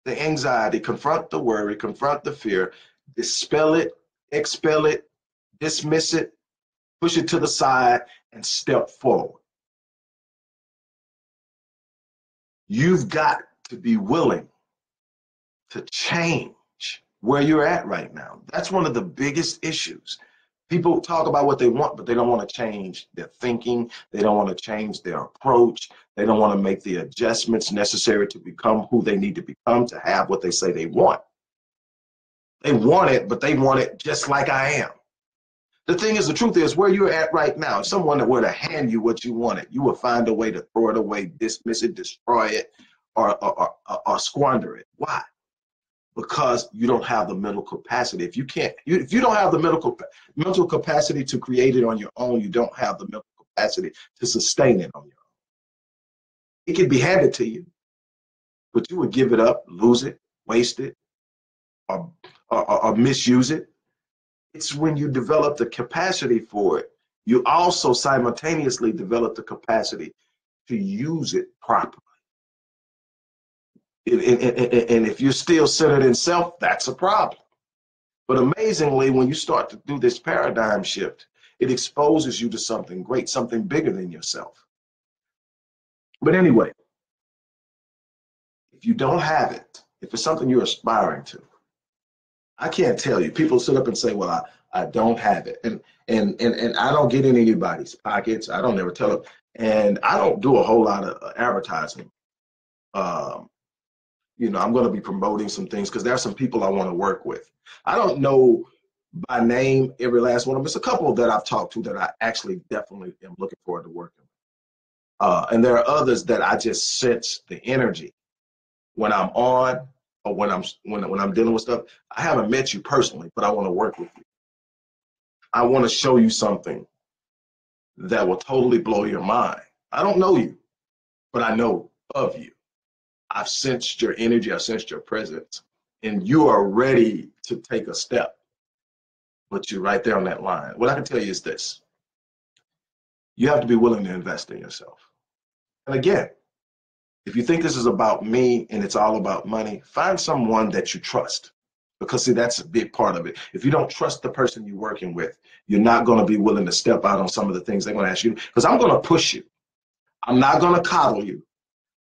the anxiety, confront the worry, confront the fear, dispel it, expel it, dismiss it, push it to the side, and step forward. You've got to be willing to change where you're at right now. That's one of the biggest issues. People talk about what they want, but they don't want to change their thinking. They don't want to change their approach. They don't want to make the adjustments necessary to become who they need to become to have what they say they want. They want it, but they want it just like I am. The thing is, the truth is, where you're at right now, if someone were to hand you what you wanted, you would find a way to throw it away, dismiss it, destroy it, or squander it. Why? Because you don't have the mental capacity. If you don't have the mental capacity to create it on your own, you don't have the mental capacity to sustain it on your own. It can be handed to you, but you would give it up, lose it, waste it, or misuse it. It's when you develop the capacity for it, you also simultaneously develop the capacity to use it properly. And if you're still centered in self, that's a problem. But amazingly, when you start to do this paradigm shift, it exposes you to something great, something bigger than yourself. But anyway, if you don't have it, if it's something you're aspiring to, I can't tell you. People sit up and say, well, I don't have it. And I don't get in anybody's pockets. I don't ever tell them. And I don't do a whole lot of advertising. You know, I'm going to be promoting some things because there are some people I want to work with. I don't know by name every last one of them. There's a couple that I've talked to that I actually definitely am looking forward to working with. And there are others that I just sense the energy when I'm on or when I'm dealing with stuff. I haven't met you personally, but I want to work with you. I want to show you something that will totally blow your mind. I don't know you, but I know of you. I've sensed your energy, I've sensed your presence, and you are ready to take a step, but you're right there on that line. What I can tell you is this: you have to be willing to invest in yourself. And again, if you think this is about me and it's all about money, find someone that you trust, because see, that's a big part of it. If you don't trust the person you're working with, you're not going to be willing to step out on some of the things they're going to ask you, because I'm going to push you. I'm not going to coddle you.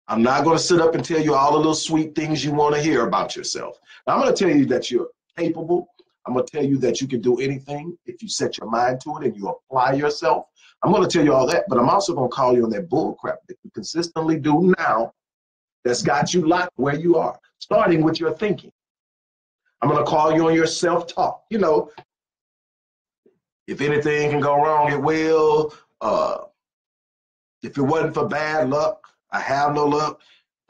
I'm not going to sit up and tell you all the little sweet things you want to hear about yourself. I'm going to tell you that you're capable. I'm going to tell you that you can do anything if you set your mind to it and you apply yourself. I'm going to tell you all that, but I'm also going to call you on that bull crap that you consistently do now that's got you locked where you are, starting with your thinking. I'm going to call you on your self-talk. You know, if anything can go wrong, it will. If it wasn't for bad luck, I have no luck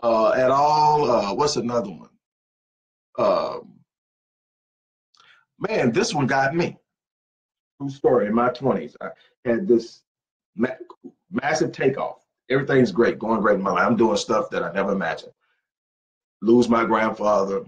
at all. What's another one? Man, this one got me. True story. In my 20s, I had this massive takeoff. Everything's great, going great in my life. I'm doing stuff that I never imagined. Lose my grandfather,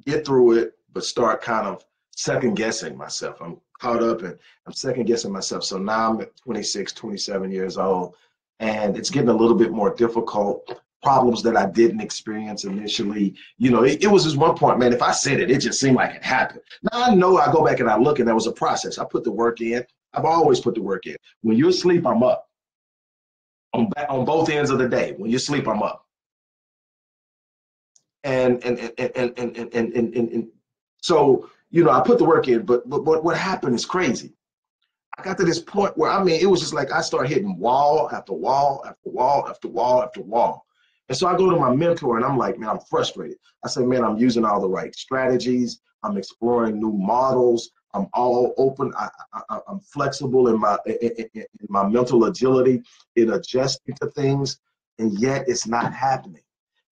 get through it, but start kind of second guessing myself. I'm caught up and I'm second guessing myself. So now I'm at 26, 27 years old, and it's getting a little bit more difficult. Problems that I didn't experience initially. You know, it was just one point, man, if I said it, it just seemed like it happened. Now I know I go back and I look and that was a process. I put the work in. I've always put the work in. When you're asleep, I'm up. On both ends of the day. When you sleep, I'm up. And so, you know, I put the work in, but what happened is crazy. I got to this point where, I mean, it was just like I started hitting wall after wall after wall after wall after wall. And so I go to my mentor and I'm like, man, I'm frustrated. I said, man, I'm using all the right strategies. I'm exploring new models. I'm all open. I'm flexible in my mental agility in adjusting to things, and yet it's not happening.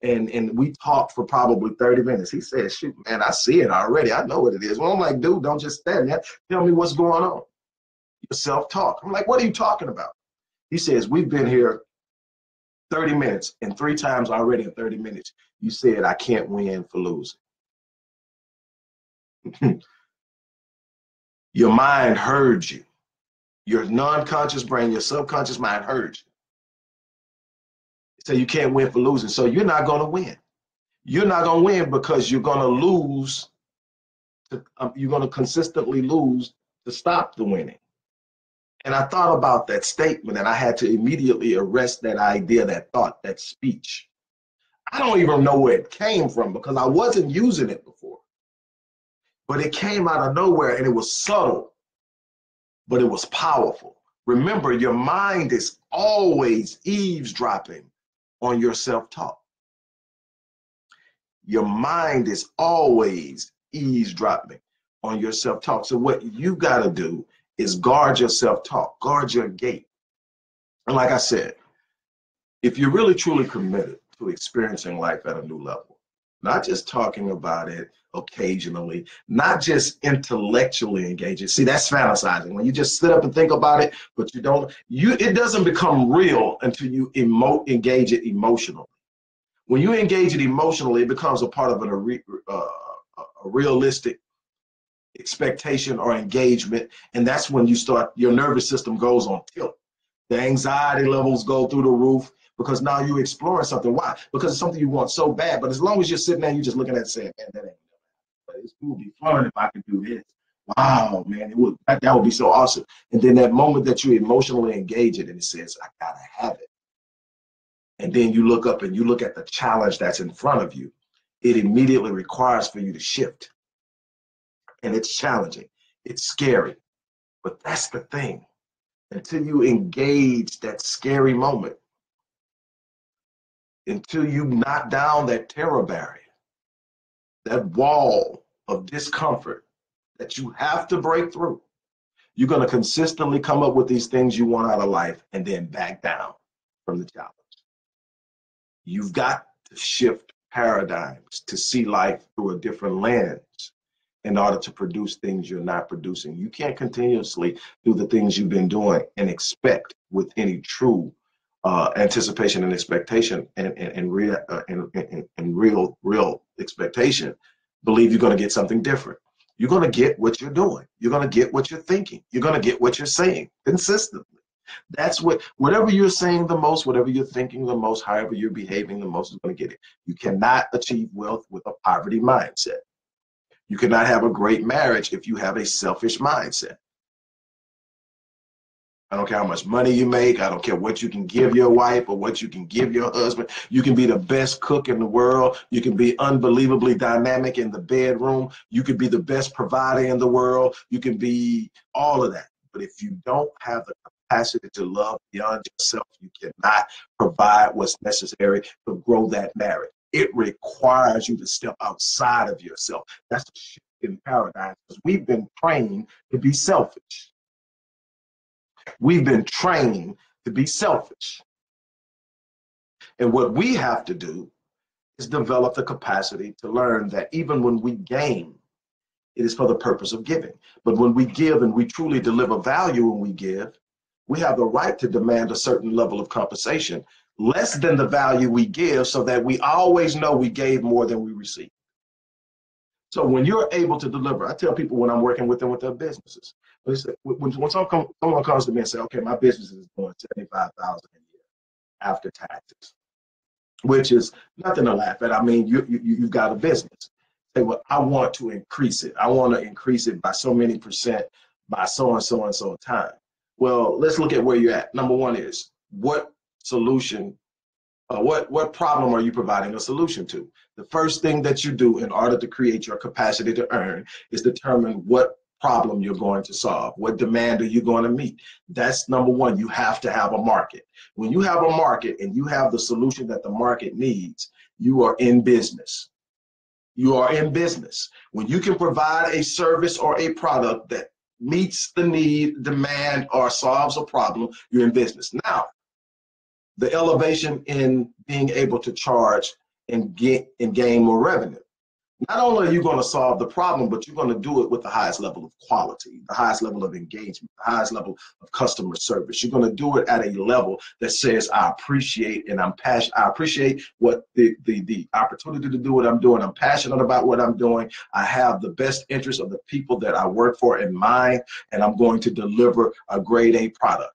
And we talked for probably 30 minutes. He said, shoot, man, I see it already. I know what it is. Well, I'm like, dude, don't just stand there. Tell me what's going on. Your self-talk. I'm like, what are you talking about? He says, we've been here 30 minutes, and 3 times already in 30 minutes, you said I can't win for losing. Your mind heard you. Your non-conscious brain, your subconscious mind heard you. So you can't win for losing. So you're not going to win. You're not going to win because you're going to lose. You're going to consistently lose to stop the winning. And I thought about that statement, and I had to immediately arrest that idea, that thought, that speech. I don't even know where it came from because I wasn't using it before. But it came out of nowhere, and it was subtle, but it was powerful. Remember, your mind is always eavesdropping on your self-talk. Your mind is always eavesdropping on your self-talk. So what you got to do is guard your self-talk, guard your gate. And like I said, if you're really truly committed to experiencing life at a new level, not just talking about it occasionally, not just intellectually engaging. See, that's fantasizing. When you just sit up and think about it, but you don't, it doesn't become real until you engage it emotionally. When you engage it emotionally, it becomes a part of a realistic expectation or engagement, and that's when you start, your nervous system goes on tilt. The anxiety levels go through the roof because now you're exploring something. Why? Because it's something you want so bad, but as long as you're sitting there and you're just looking at it saying, man, that ain't, but it would be fun if I could do this. Wow, man, that would be so awesome. And then that moment that you emotionally engage it and it says, I gotta have it. And then you look up and you look at the challenge that's in front of you. It immediately requires for you to shift. And it's challenging, it's scary, but that's the thing. Until you engage that scary moment, until you knock down that terror barrier, that wall of discomfort that you have to break through, you're going to consistently come up with these things you want out of life and then back down from the challenge. You've got to shift paradigms to see life through a different lens in order to produce things you're not producing. You can't continuously do the things you've been doing and expect with any true anticipation and expectation and real expectation, believe you're going to get something different. You're going to get what you're doing. You're going to get what you're thinking. You're going to get what you're saying consistently. That's whatever you're saying the most, whatever you're thinking the most, however you're behaving the most is going to get it. You cannot achieve wealth with a poverty mindset. You cannot have a great marriage if you have a selfish mindset. I don't care how much money you make. I don't care what you can give your wife or what you can give your husband. You can be the best cook in the world. You can be unbelievably dynamic in the bedroom. You can be the best provider in the world. You can be all of that. But if you don't have the capacity to love beyond yourself, you cannot provide what's necessary to grow that marriage. It requires you to step outside of yourself. That's the shift in paradigm, because we've been trained to be selfish. We've been trained to be selfish. And what we have to do is develop the capacity to learn that even when we gain, it is for the purpose of giving. But when we give and we truly deliver value when we give, we have the right to demand a certain level of compensation, less than the value we give, so that we always know we gave more than we received. So when you're able to deliver, I tell people when I'm working with them with their businesses, when someone comes to me and say, okay, my business is doing $75,000 a year after taxes, which is nothing to laugh at. I mean, you've got a business. Say, well, I want to increase it. I want to increase it by so many percent by so and so and so time. Well, let's look at where you're at. Number one is, what solution, what problem are you providing a solution to? The first thing that you do in order to create your capacity to earn is determine what problem you're going to solve. What demand are you going to meet? That's number one. You have to have a market. When you have a market and you have the solution that the market needs, you are in business. You are in business. When you can provide a service or a product that meets the need, demand, or solves a problem, you're in business. Now, the elevation in being able to charge and gain more revenue. Not only are you going to solve the problem, but you're going to do it with the highest level of quality, the highest level of engagement, the highest level of customer service. You're going to do it at a level that says, I appreciate and I'm passionate. I appreciate what the opportunity to do what I'm doing. I'm passionate about what I'm doing. I have the best interest of the people that I work for in mind, and I'm going to deliver a grade A product.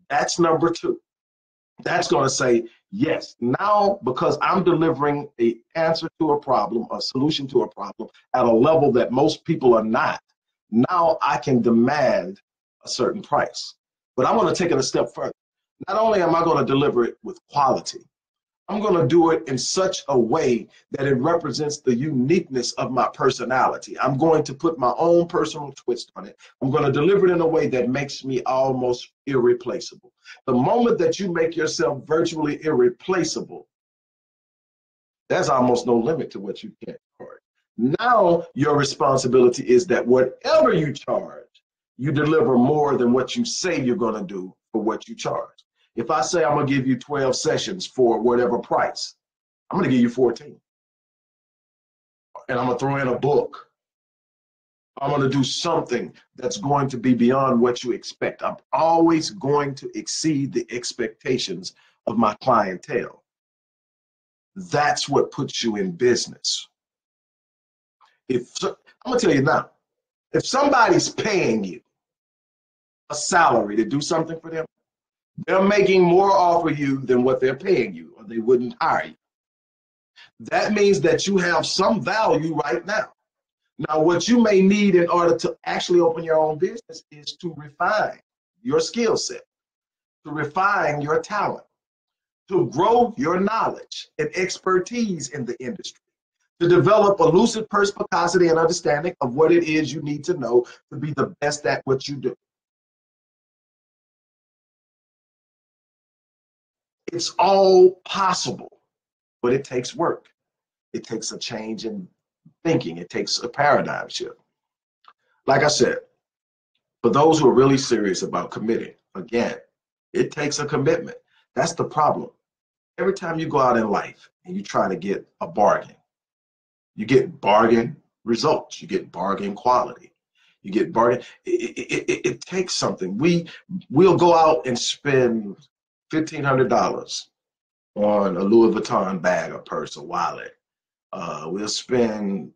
That's number two. That's going to say, yes, now because I'm delivering an answer to a problem, a solution to a problem at a level that most people are not, now I can demand a certain price. But I want to take it a step further. Not only am I going to deliver it with quality, I'm going to do it in such a way that it represents the uniqueness of my personality. I'm going to put my own personal twist on it. I'm going to deliver it in a way that makes me almost irreplaceable. The moment that you make yourself virtually irreplaceable, there's almost no limit to what you can charge. Now your responsibility is that whatever you charge, you deliver more than what you say you're going to do for what you charge. If I say I'm going to give you 12 sessions for whatever price, I'm going to give you 14. And I'm going to throw in a book. I'm going to do something that's going to be beyond what you expect. I'm always going to exceed the expectations of my clientele. That's what puts you in business. I'm going to tell you now, if somebody's paying you a salary to do something for them, they're making more off of you than what they're paying you, or they wouldn't hire you. That means that you have some value right now. Now, what you may need in order to actually open your own business is to refine your skill set, to refine your talent, to grow your knowledge and expertise in the industry, to develop a lucid perspicacity and understanding of what it is you need to know to be the best at what you do. It's all possible, but it takes work. It takes a change in thinking. It takes a paradigm shift. Like I said, for those who are really serious about committing, again, it takes a commitment. That's the problem. Every time you go out in life and you try to get a bargain, you get bargain results. You get bargain quality. You get bargain. It takes something. We'll go out and spend $1,500 on a Louis Vuitton bag, a purse, a wallet. We'll spend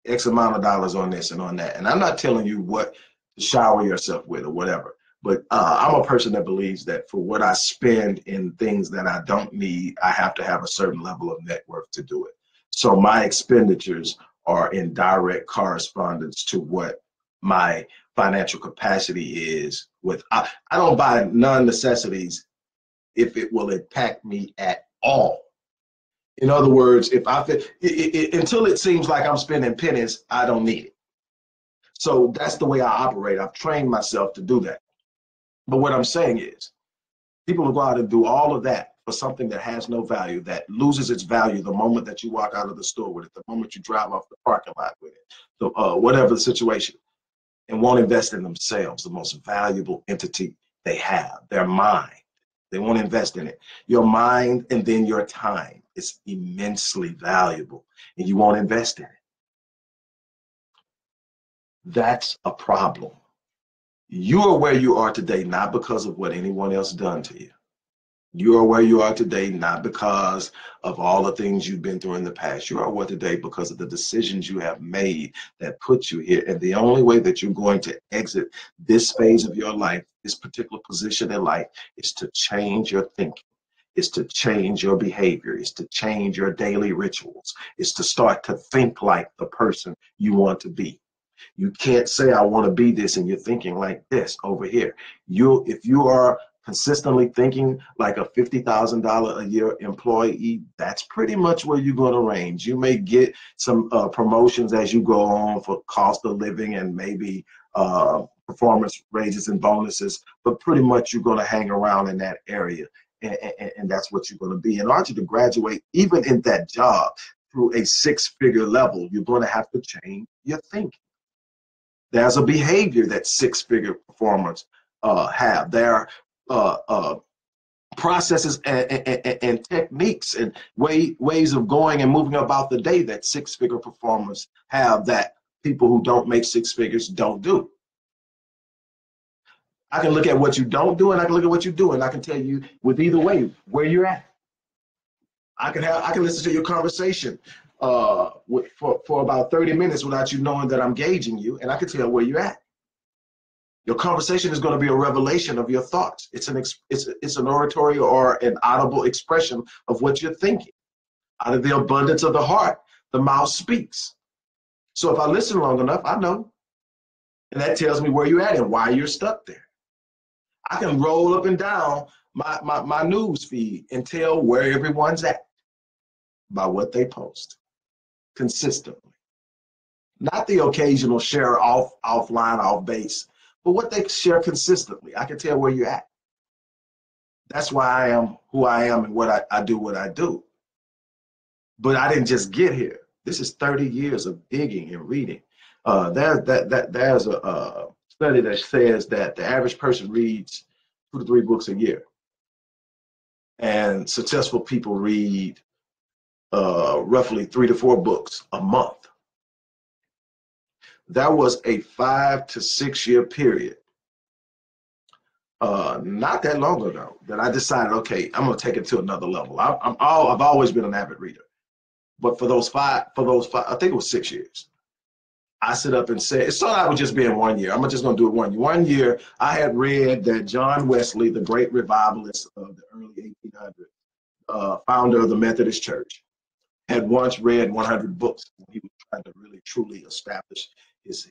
X amount of dollars on this and on that. And I'm not telling you what to shower yourself with or whatever, but I'm a person that believes that for what I spend in things that I don't need, I have to have a certain level of net worth to do it. So my expenditures are in direct correspondence to what my financial capacity is with. I don't buy non-necessities if it will impact me at all. In other words, if until it seems like I'm spending pennies, I don't need it. So that's the way I operate. I've trained myself to do that. But what I'm saying is, people will go out and do all of that for something that has no value, that loses its value the moment that you walk out of the store with it, the moment you drive off the parking lot with it, whatever the situation, and won't invest in themselves, the most valuable entity they have, their mind. They won't invest in it. Your mind and then your time is immensely valuable, and you won't invest in it. That's a problem. You are where you are today, not because of what anyone else done to you. You are where you are today, not because of all the things you've been through in the past. You are where today because of the decisions you have made that put you here. And the only way that you're going to exit this phase of your life, this particular position in life, is to change your thinking. Is to change your behavior. Is to change your daily rituals. Is to start to think like the person you want to be. You can't say, I want to be this, and you're thinking like this over here. If you are consistently thinking like a $50,000 a year employee, that's pretty much where you're going to range. You may get some promotions as you go on for cost of living and maybe performance raises and bonuses, but pretty much you're going to hang around in that area, and that's what you're going to be. In order to graduate, even in that job, through a six-figure level, you're going to have to change your thinking. There's a behavior that six-figure performers have. There are processes and techniques and ways of going and moving about the day that six-figure performers have that people who don't make six figures don't do. I can look at what you don't do, and I can look at what you do, and I can tell you with either way where you're at. I can listen to your conversation for about 30 minutes without you knowing that I'm gauging you, and I can tell where you're at. Your conversation is going to be a revelation of your thoughts. It's an oratory or an audible expression of what you're thinking. Out of the abundance of the heart, the mouth speaks. So if I listen long enough, I know. And that tells me where you're at and why you're stuck there. I can roll up and down my news feed and tell where everyone's at by what they post consistently. Not the occasional share offline, off base, but what they share consistently. I can tell where you're at. That's why I am who I am and what I do what I do. But I didn't just get here. This is 30 years of digging and reading. There's a study that says that the average person reads 2 to 3 books a year. And successful people read roughly 3 to 4 books a month. That was a 5 to 6 year period, not that long ago, that I decided, okay, I'm gonna take it to another level. I've always been an avid reader, but for those five, I think it was 6 years, I sit up and said, it started out with just being 1 year. I'm just gonna do it 1 year. 1 year, I had read that John Wesley, the great revivalist of the early 1800s, founder of the Methodist Church, had once read 100 books when he was trying to really truly establish his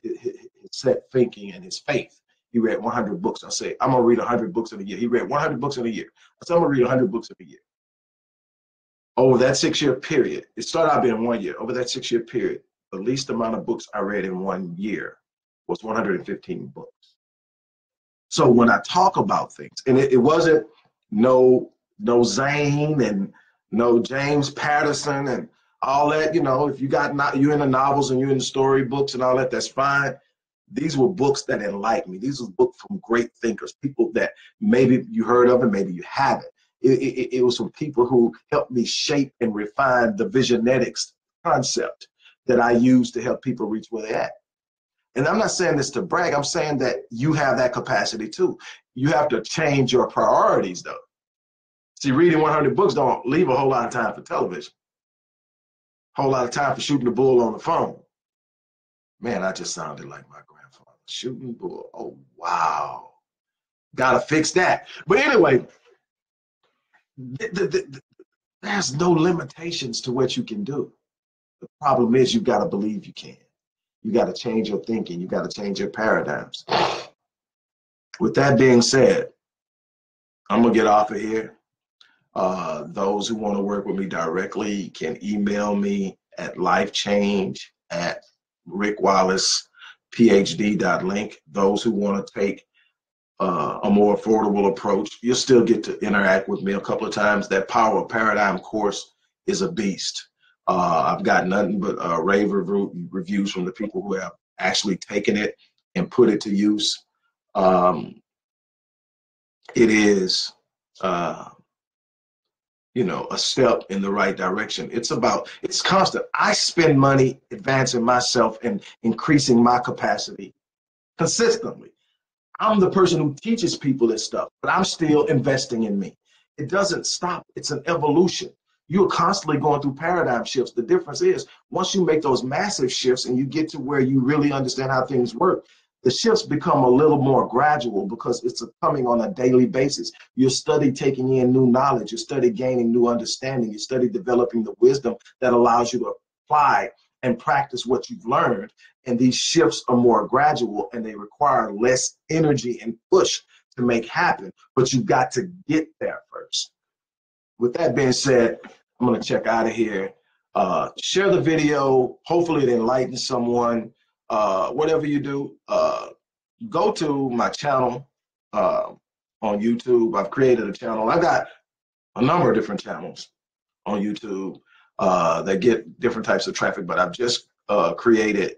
set thinking and his faith. He read 100 books. I say, I'm gonna read 100 books in a year. He read 100 books in a year. I said, I'm gonna read 100 books in a year. Over that 6 year period, it started out being 1 year. Over that 6 year period, the least amount of books I read in 1 year was 115 books. So when I talk about things, and it wasn't no Zane and no James Patterson and all that, if you're in the novels and you're in the storybooks and all that, that's fine. These were books that enlightened me. These were books from great thinkers, people that maybe you heard of and maybe you haven't. It was from people who helped me shape and refine the visionetics concept that I use to help people reach where they're at. And I'm not saying this to brag. I'm saying that you have that capacity too. You have to change your priorities though. See, reading 100 books don't leave a whole lot of time for television. Whole lot of time for shooting the bull on the phone. Man, I just sounded like my grandfather. Shooting bull. Oh, wow. Gotta fix that. But anyway, there's no limitations to what you can do. The problem is you gotta believe you can. You gotta change your thinking. You gotta change your paradigms. With that being said, I'm gonna get off of here. Those who want to work with me directly can email me at lifechange@rickwallace.phd.link. Those who want to take a more affordable approach. You'll still get to interact with me a couple of times. That Power of Paradigm course is a beast. I've got nothing but rave reviews from the people who have actually taken it and put it to use. It is, you know, a step in the right direction. It's constant. I spend money advancing myself and increasing my capacity consistently. I'm the person who teaches people this stuff, but I'm still investing in me. It doesn't stop. It's an evolution. You're constantly going through paradigm shifts. The difference is once you make those massive shifts and you get to where you really understand how things work, the shifts become a little more gradual because it's coming on a daily basis. You study taking in new knowledge. You study gaining new understanding. You study developing the wisdom that allows you to apply and practice what you've learned. And these shifts are more gradual and they require less energy and push to make happen, but you've got to get there first. With that being said, I'm going to check out of here. Share the video. Hopefully it enlightens someone. Whatever you do, go to my channel on YouTube. I've created a channel. I got a number of different channels on YouTube that get different types of traffic, but I've just created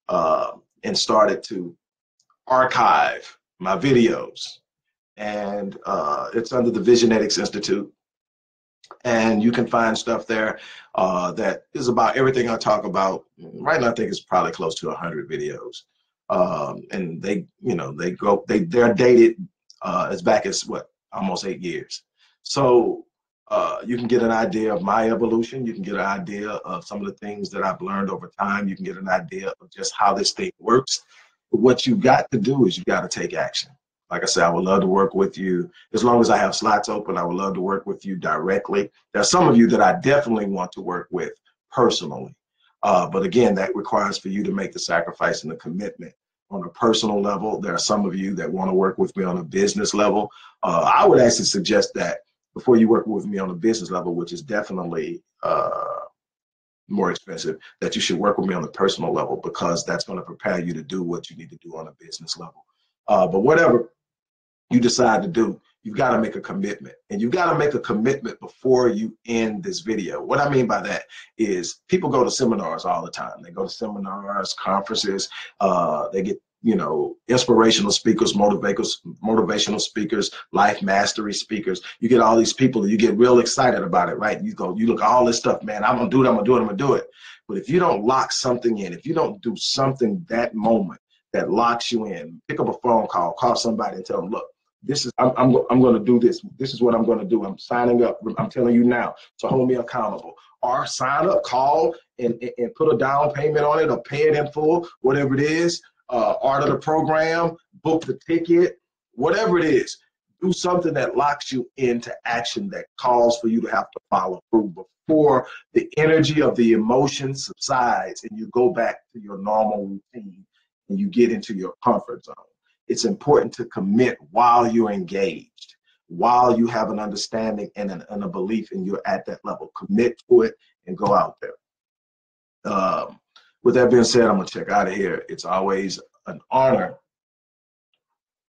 and started to archive my videos. And it's under the Visionetics Institute. And you can find stuff there that is about everything I talk about. Right now, I think it's probably close to 100 videos. And they, you know, they're dated as back as what, almost 8 years. So you can get an idea of my evolution. You can get an idea of some of the things that I've learned over time. You can get an idea of just how this thing works. But what you got to do is you got to take action. Like I said, I would love to work with you. As long as I have slots open, I would love to work with you directly. There are some of you that I definitely want to work with personally. But again, that requires for you to make the sacrifice and the commitment on a personal level. There are some of you that want to work with me on a business level. I would actually suggest that before you work with me on a business level, which is definitely more expensive, that you should work with me on the personal level, because that's going to prepare you to do what you need to do on a business level. But whatever you decide to do, you've got to make a commitment, and you've got to make a commitment before you end this video. What I mean by that is people go to seminars all the time. They go to seminars, conferences, they get, you know, inspirational speakers, motivational speakers, life mastery speakers. You get all these people and you get real excited about it, right? You look at all this stuff, man, I'm gonna do it, I'm gonna do it. But if you don't lock something in, if you don't do something that moment that locks you in, pick up a phone call somebody and tell them, look, this is, I'm going to do this. This is what I'm going to do. I'm signing up. I'm telling you now to hold me accountable. Or sign up, call, and put a down payment on it, or pay it in full, whatever it is. Order the program, book the ticket, whatever it is. Do something that locks you into action, that calls for you to have to follow through before the energy of the emotion subsides and you go back to your normal routine and you get into your comfort zone. It's important to commit while you're engaged, while you have an understanding and a belief and you're at that level. Commit to it and go out there. With that being said, I'm going to check out of here. It's always an honor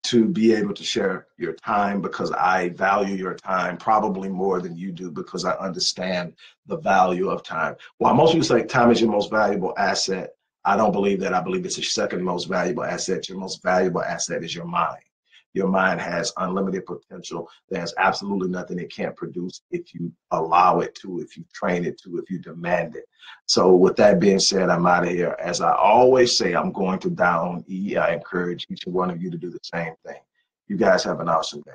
to be able to share your time, because I value your time probably more than you do, because I understand the value of time. While most people say time is your most valuable asset, I don't believe that. I believe it's your second most valuable asset. Your most valuable asset is your mind. Your mind has unlimited potential. There's absolutely nothing it can't produce if you allow it to, if you train it to, if you demand it. So with that being said, I'm out of here. As I always say, I'm going to down E. I encourage each and one of you to do the same thing. You guys have an awesome day.